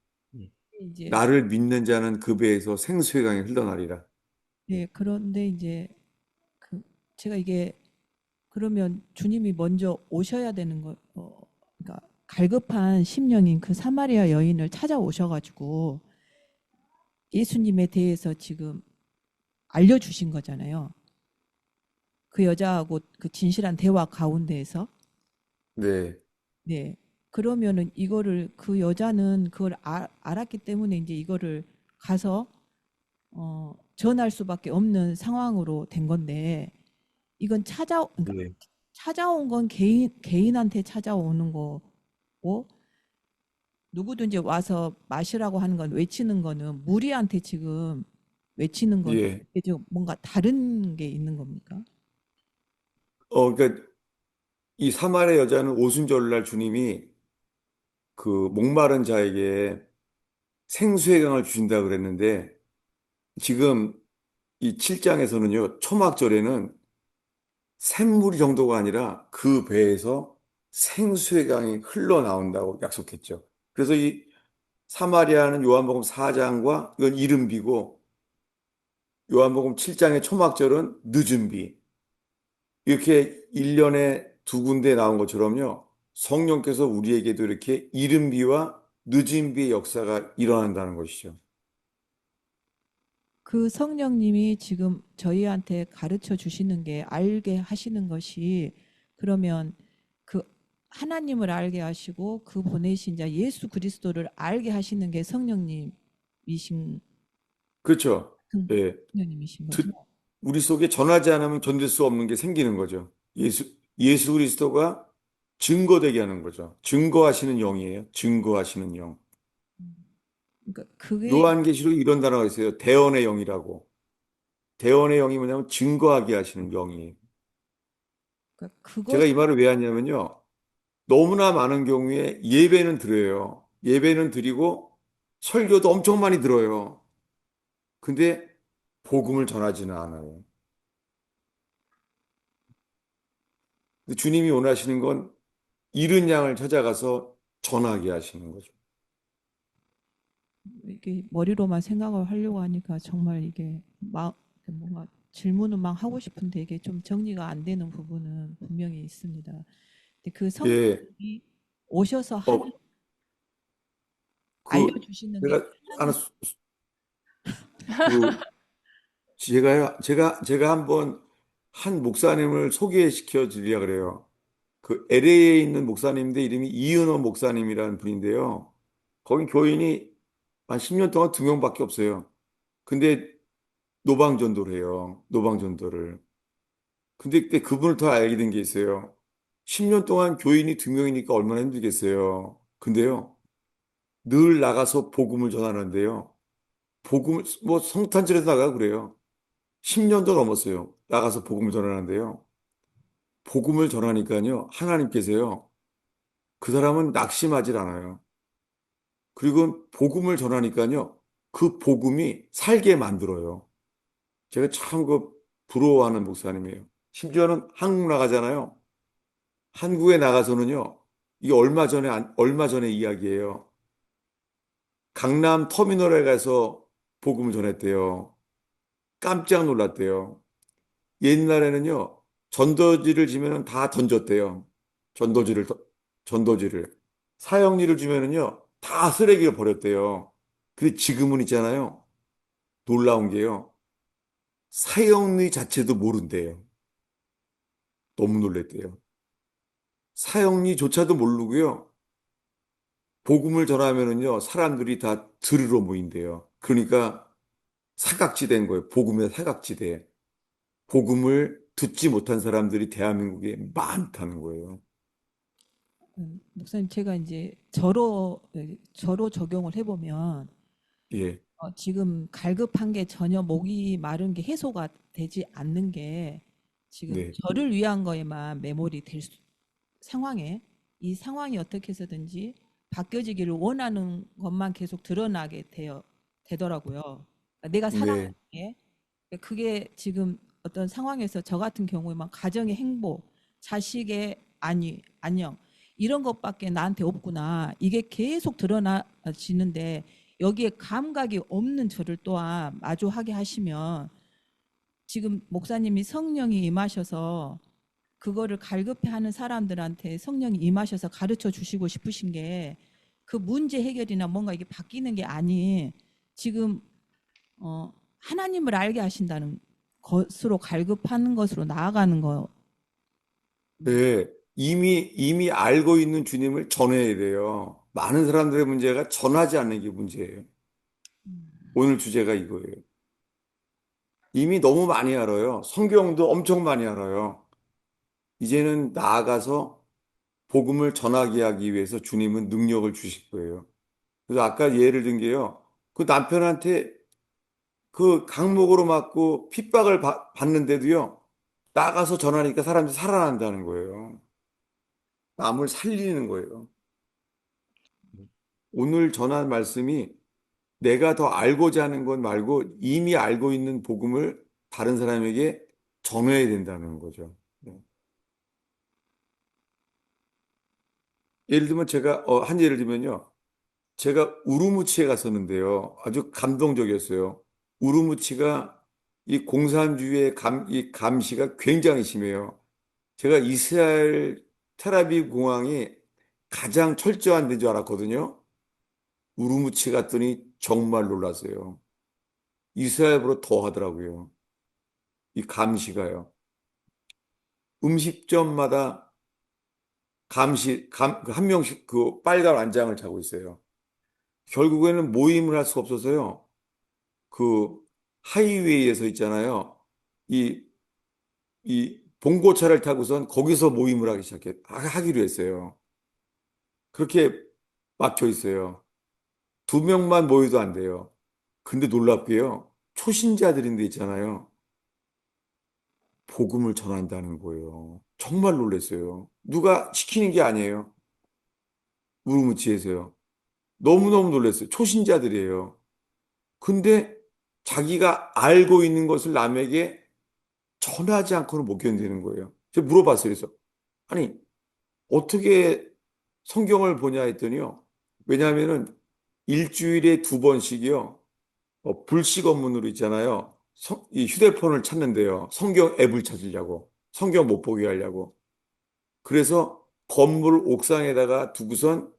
이제 나를 믿는 자는 그 배에서 생수의 강이 흘러나리라. 예, 그런데 이제 그 제가 이게 그러면 주님이 먼저 오셔야 되는 거, 그러니까 갈급한 심령인 그 사마리아 여인을 찾아오셔가지고 예수님에 대해서 지금 알려주신 거잖아요. 그 여자하고 그 진실한 대화 가운데에서. 네, 네. 그러면은 이거를 그 여자는 그걸 알았기 때문에 이제 이거를 가서 전할 수밖에 없는 상황으로 된 건데 이건 그러니까 예, 찾아온 건 개인한테 찾아오는 거고 누구든지 와서 마시라고 하는 건 외치는 거는 무리한테 지금 외치는 건 예. 이게 좀 뭔가 다른 게 있는 겁니까? 그러니까 이 사마리아 여자는 오순절날 주님이 그 목마른 자에게 생수의 강을 주신다 그랬는데 지금 이 7장에서는요, 초막절에는 샘물 정도가 아니라 그 배에서 생수의 강이 흘러나온다고 약속했죠. 그래서 이 사마리아는 요한복음 4장과 이건 이른비고 요한복음 7장의 초막절은 늦은비. 이렇게 1년에 두 군데 나온 것처럼요. 성령께서 우리에게도 이렇게 이른비와 늦은비의 역사가 일어난다는 것이죠. 그 성령님이 지금 저희한테 가르쳐 주시는 게 알게 하시는 것이 그러면 그 하나님을 알게 하시고 그 보내신 자 예수 그리스도를 알게 하시는 게 성령님이신 그렇죠. 예. 성령님이신 거죠. 드- 우리 속에 전하지 않으면 견딜 수 없는 게 생기는 거죠. 예수 그리스도가 증거되게 하는 거죠. 증거하시는 영이에요. 증거하시는 영. 그러니까 그게 요한계시록에 이런 단어가 있어요. 대언의 영이라고. 대언의 영이 뭐냐면 증거하게 하시는 영이에요. 그러니까 그것 제가 이 말을 왜 하냐면요. 너무나 많은 경우에 예배는 드려요. 예배는 드리고 설교도 엄청 많이 들어요. 근데 복음을 전하지는 않아요. 근데 주님이 원하시는 건 잃은 양을 찾아가서 전하게 하시는 거죠. 이게 머리로만 생각을 하려고 하니까 정말 이게 막 뭔가 질문은 막 하고 싶은데 이게 좀 정리가 안 되는 부분은 분명히 있습니다. 근데 그 예, 성령이 오셔서 하는 어, 그, 알려주시는 게 제가 하나, 그, 제가 한번 한 목사님을 소개시켜 드리려 그래요. 그 LA에 있는 목사님인데 이름이 이은호 목사님이라는 분인데요. 거긴 교인이 한 10년 동안 두 명밖에 없어요. 근데 노방전도를 해요. 노방전도를. 근데 그때 그분을 더 알게 된 게 있어요. 10년 동안 교인이 두 명이니까 얼마나 힘들겠어요. 근데요, 늘 나가서 복음을 전하는데요. 복음을, 뭐 성탄절에서 나가고 그래요. 10년도 넘었어요. 나가서 복음을 전하는데요. 복음을 전하니까요, 하나님께서요, 그 사람은 낙심하지 않아요. 그리고 복음을 전하니까요, 그 복음이 살게 만들어요. 제가 참 그 부러워하는 목사님이에요. 심지어는 한국 나가잖아요. 한국에 나가서는요, 이게 얼마 전에 이야기예요. 강남 터미널에 가서 복음을 전했대요. 깜짝 놀랐대요. 옛날에는요, 전도지를 주면은 다 던졌대요. 전도지를, 전도지를. 사형리를 주면은요, 다 쓰레기를 버렸대요. 근데 지금은 있잖아요. 놀라운 게요. 사형리 자체도 모른대요. 너무 놀랬대요. 사형리조차도 모르고요. 복음을 전하면은요, 사람들이 다 들으러 모인대요. 그러니까 사각지대인 거예요. 복음의 사각지대. 복음을 듣지 못한 사람들이 대한민국에 많다는 거예요. 목사님 제가 이제 저로 적용을 해보면 예, 지금 갈급한 게 전혀 목이 마른 게 해소가 되지 않는 게 지금 네, 저를 위한 거에만 매몰이 상황에 이 상황이 어떻게 해서든지 바뀌어지기를 원하는 것만 계속 드러나게 되더라고요. 그러니까 내가 사랑하는 네, 게 그게 지금 어떤 상황에서 저 같은 경우에만 가정의 행복, 자식의 안녕 이런 것밖에 나한테 없구나. 이게 계속 드러나지는데 여기에 감각이 없는 저를 또한 마주하게 하시면 지금 목사님이 성령이 임하셔서 그거를 갈급해 하는 사람들한테 성령이 임하셔서 가르쳐 주시고 싶으신 게 그 문제 해결이나 뭔가 이게 바뀌는 게 아닌 지금 하나님을 알게 하신다는 것으로 갈급하는 것으로 나아가는 거. 네. 이미 알고 있는 주님을 전해야 돼요. 많은 사람들의 문제가 전하지 않는 게 문제예요. 오늘 주제가 이거예요. 이미 너무 많이 알아요. 성경도 엄청 많이 알아요. 이제는 나아가서 복음을 전하게 하기 위해서 주님은 능력을 주실 거예요. 그래서 아까 예를 든 게요. 그 남편한테 그 강목으로 맞고 핍박을 받는데도요. 나가서 전하니까 사람들이 살아난다는 거예요. 남을 살리는 거예요. 오늘 전한 말씀이 내가 더 알고자 하는 것 말고 이미 알고 있는 복음을 다른 사람에게 전해야 된다는 거죠. 네. 예를 들면 제가 한 예를 들면요. 제가 우루무치에 갔었는데요. 아주 감동적이었어요. 우루무치가 이 공산주의의 이 감시가 굉장히 심해요. 제가 이스라엘 텔아비브 공항이 가장 철저한 데인 줄 알았거든요. 우루무치 갔더니 정말 놀랐어요. 이스라엘보다 더 하더라고요. 이 감시가요. 음식점마다 한 명씩 그 빨간 완장을 차고 있어요. 결국에는 모임을 할 수가 없어서요. 그 하이웨이에서 있잖아요. 이, 이 봉고차를 타고선 거기서 모임을 하기로 했어요. 그렇게 막혀 있어요. 두 명만 모여도 안 돼요. 근데 놀랍게요. 초신자들인데 있잖아요. 복음을 전한다는 거예요. 정말 놀랐어요. 누가 시키는 게 아니에요. 우르무치에서요. 너무너무 놀랐어요. 초신자들이에요. 근데 자기가 알고 있는 것을 남에게 전하지 않고는 못 견디는 거예요. 제가 물어봤어요. 그래서 아니 어떻게 성경을 보냐 했더니요. 왜냐하면은 일주일에 두 번씩이요. 불식 업무로 있잖아요. 이 휴대폰을 찾는데요. 성경 앱을 찾으려고. 성경 못 보게 하려고. 그래서 건물 옥상에다가 두고선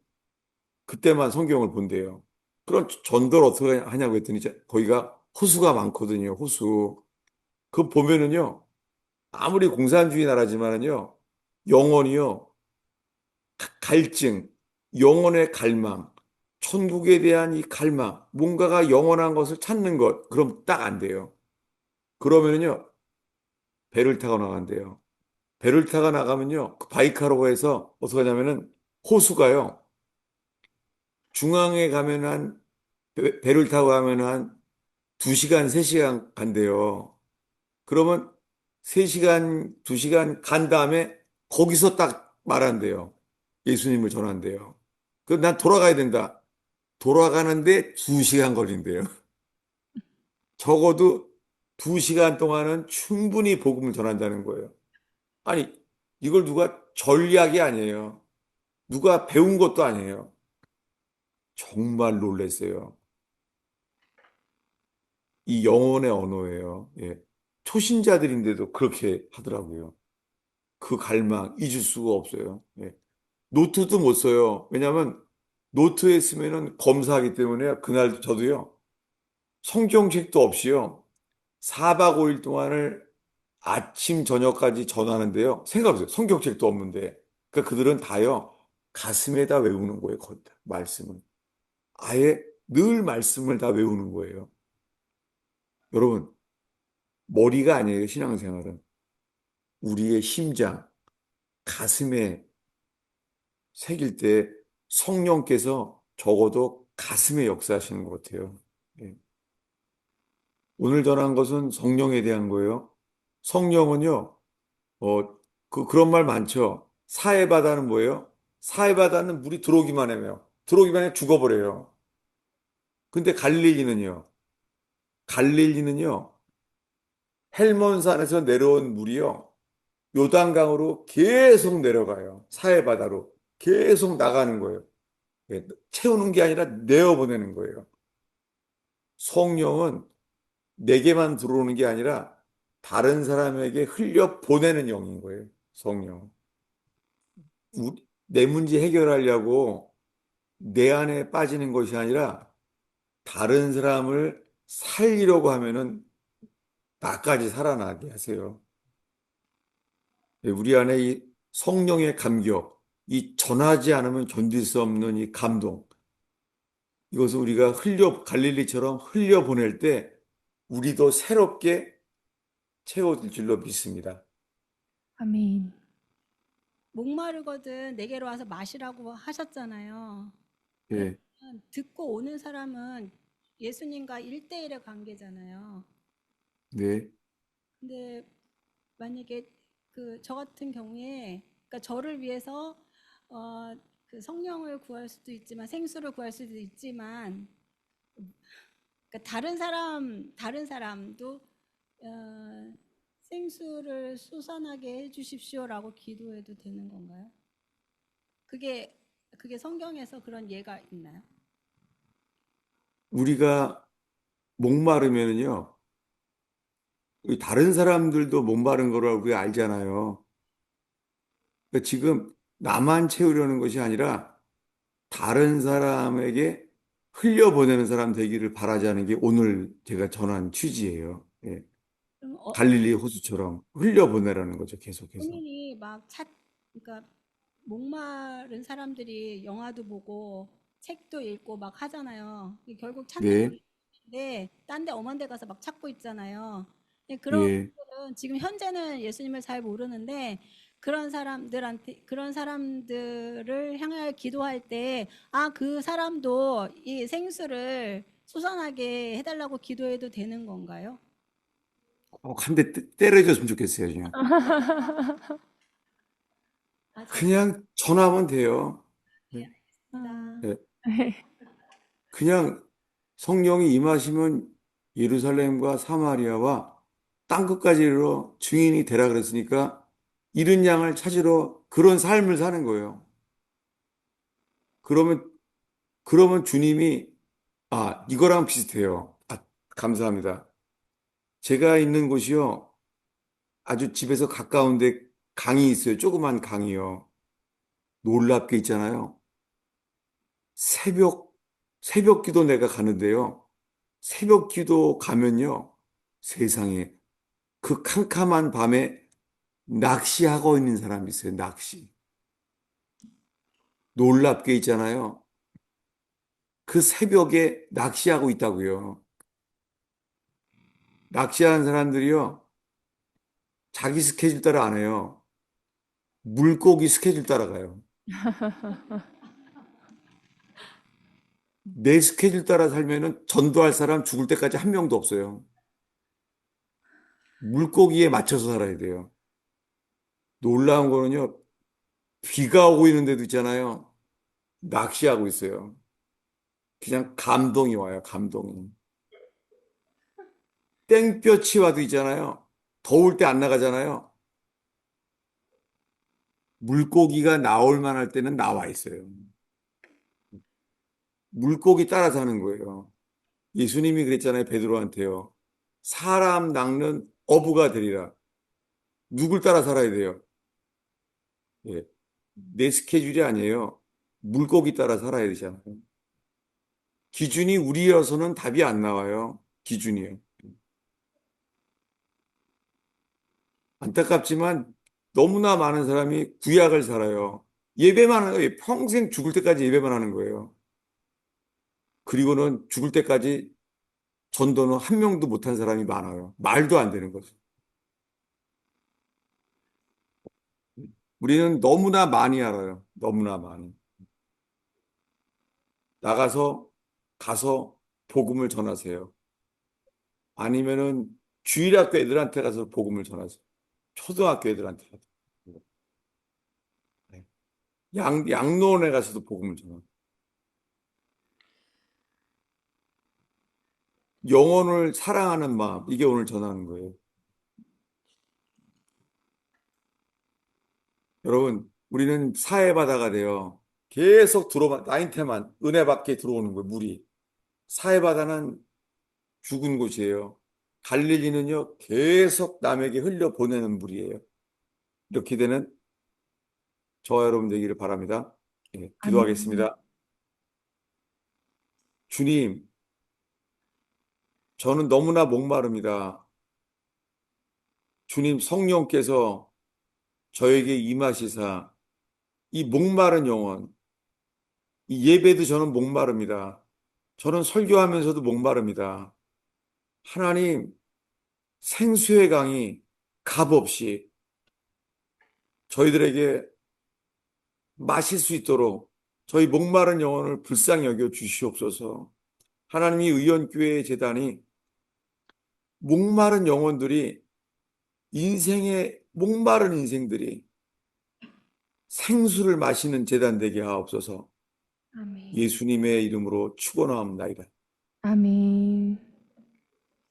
그때만 성경을 본대요. 그럼 전도를 어떻게 하냐고 했더니 거기가 호수가 많거든요. 호수. 그거 보면은요. 아무리 공산주의 나라지만은요. 영원히요. 갈증, 영혼의 갈망, 천국에 대한 이 갈망, 뭔가가 영원한 것을 찾는 것, 그럼 딱 안 돼요. 그러면은요, 배를 타고 나간대요. 배를 타고 나가면요, 그 바이카로에서 어떻게 하냐면은 호수가요, 중앙에 가면 배를 타고 가면 한 2시간, 3시간 간대요. 그러면 3시간, 2시간 간 다음에 거기서 딱 말한대요. 예수님을 전한대요. 난 돌아가야 된다. 돌아가는데 2시간 걸린대요. 적어도 2시간 동안은 충분히 복음을 전한다는 거예요. 아니, 이걸 누가 전략이 아니에요. 누가 배운 것도 아니에요. 정말 놀랐어요. 이 영혼의 언어예요. 예. 초신자들인데도 그렇게 하더라고요. 그 갈망 잊을 수가 없어요. 예. 노트도 못 써요. 왜냐하면 노트에 쓰면은 검사하기 때문에 그날 저도요. 성경책도 없이요. 4박 5일 동안을 아침, 저녁까지 전하는데요. 생각해보세요. 성경책도 없는데. 그러니까 그들은 다요. 가슴에다 외우는 거예요. 거기다. 말씀을. 아예 늘 말씀을 다 외우는 거예요. 여러분, 머리가 아니에요. 신앙생활은. 우리의 심장, 가슴에 새길 때 성령께서 적어도 가슴에 역사하시는 것 같아요. 예. 오늘 전한 것은 성령에 대한 거예요. 성령은요, 그런 말 많죠. 사해바다는 뭐예요? 사해바다는 물이 들어오기만 해요. 들어오기만 해 죽어버려요. 근데 갈릴리는요, 헬몬산에서 내려온 물이요, 요단강으로 계속 내려가요. 사해바다로. 계속 나가는 거예요. 예, 채우는 게 아니라 내어보내는 거예요. 성령은 내게만 들어오는 게 아니라 다른 사람에게 흘려 보내는 영인 거예요. 성령. 내 문제 해결하려고 내 안에 빠지는 것이 아니라 다른 사람을 살리려고 하면은 나까지 살아나게 하세요. 예, 우리 안에 이 성령의 감격, 이 전하지 않으면 견딜 수 없는 이 감동, 이것을 우리가 갈릴리처럼 흘려 보낼 때 우리도 새롭게 채워질 줄로 믿습니다. 아멘. 목마르거든 내게로 와서 마시라고 하셨잖아요. 예, 그러면 듣고 오는 사람은 예수님과 1대1의 관계잖아요. 네, 근데 만약에 저 같은 경우에 그러니까 저를 위해서 그 성령을 구할 수도 있지만 생수를 구할 수도 있지만 그러니까 다른 사람도 생수를 쏟아나게 해주십시오라고 기도해도 되는 건가요? 그게 성경에서 그런 예가 있나요? 우리가 목마르면은요, 다른 사람들도 목마른 거라고 우리가 알잖아요. 그러니까 지금 나만 채우려는 것이 아니라 다른 사람에게 흘려보내는 사람 되기를 바라자는 게 오늘 제가 전한 취지예요. 예. 그럼 갈릴리 호수처럼 흘려보내라는 거죠, 계속해서. 본인이 그러니까 목마른 사람들이 영화도 보고 책도 읽고 막 하잖아요. 결국 찾는 네, 사람인데 딴 데 엄한 데 가서 막 찾고 있잖아요. 그런 예. 분들은 지금 현재는 예수님을 잘 모르는데 그런 사람들을 향하여 기도할 때 그 사람도 이 생수를 쏟아나게 해달라고 기도해도 되는 건가요? 한 대 때려줬으면 좋겠어요, 그냥. 맞아요. 그냥 전하면 돼요. 네, 예. 알겠습니다. 예. 그냥 성령이 임하시면 예루살렘과 사마리아와 땅끝까지 이르러 증인이 되라 그랬으니까 잃은 양을 찾으러 그런 삶을 사는 거예요. 그러면 주님이 이거랑 비슷해요. 감사합니다. 제가 있는 곳이요. 아주 집에서 가까운데 강이 있어요. 조그만 강이요. 놀랍게 있잖아요. 새벽 새벽 기도 내가 가는데요. 새벽 기도 가면요. 세상에 그 캄캄한 밤에 낚시하고 있는 사람이 있어요. 낚시. 놀랍게 있잖아요. 그 새벽에 낚시하고 있다고요. 낚시하는 사람들이요. 자기 스케줄 따라 안 해요. 물고기 스케줄 따라가요. 내 스케줄 따라 살면은 전도할 사람 죽을 때까지 한 명도 없어요. 물고기에 맞춰서 살아야 돼요. 놀라운 거는요. 비가 오고 있는데도 있잖아요. 낚시하고 있어요. 그냥 감동이 와요. 감동이. 땡볕이 와도 있잖아요. 더울 때 안 나가잖아요. 물고기가 나올 만할 때는 나와 있어요. 물고기 따라 사는 거예요. 예수님이 그랬잖아요. 베드로한테요. 사람 낚는 어부가 되리라. 누굴 따라 살아야 돼요? 예. 내 스케줄이 아니에요. 물고기 따라 살아야 되잖아요. 기준이 우리여서는 답이 안 나와요. 기준이요. 안타깝지만 너무나 많은 사람이 구약을 살아요. 예배만 하는 거예요. 평생 죽을 때까지 예배만 하는 거예요. 그리고는 죽을 때까지 전도는 한 명도 못한 사람이 많아요. 말도 안 되는 거죠. 우리는 너무나 많이 알아요. 너무나 많이. 가서 복음을 전하세요. 아니면은 주일학교 애들한테 가서 복음을 전하세요. 초등학교 애들한테 가서. 네. 양로원에 가서도 복음을 전하고. 영혼을 사랑하는 마음, 이게 오늘 전하는 거예요. 여러분, 우리는 사해바다가 돼요. 계속 나인테만 은혜 받게 들어오는 거예요, 물이. 사해바다는 죽은 곳이에요. 갈릴리는요, 계속 남에게 흘려보내는 물이에요. 이렇게 되는 저와 여러분 되기를 바랍니다. 예, 아멘. 기도하겠습니다. 주님, 저는 너무나 목마릅니다. 주님 성령께서 저에게 임하시사 이 목마른 영혼, 이 예배도 저는 목마릅니다. 저는 설교하면서도 목마릅니다. 하나님, 생수의 강이 값없이 저희들에게 마실 수 있도록 저희 목마른 영혼을 불쌍히 여겨 주시옵소서. 하나님이 의원교회 재단이 목마른 영혼들이 인생의 목마른 인생들이 생수를 마시는 재단 되게 하옵소서. 아멘. 예수님의 이름으로 축원하옵나이다. 아멘.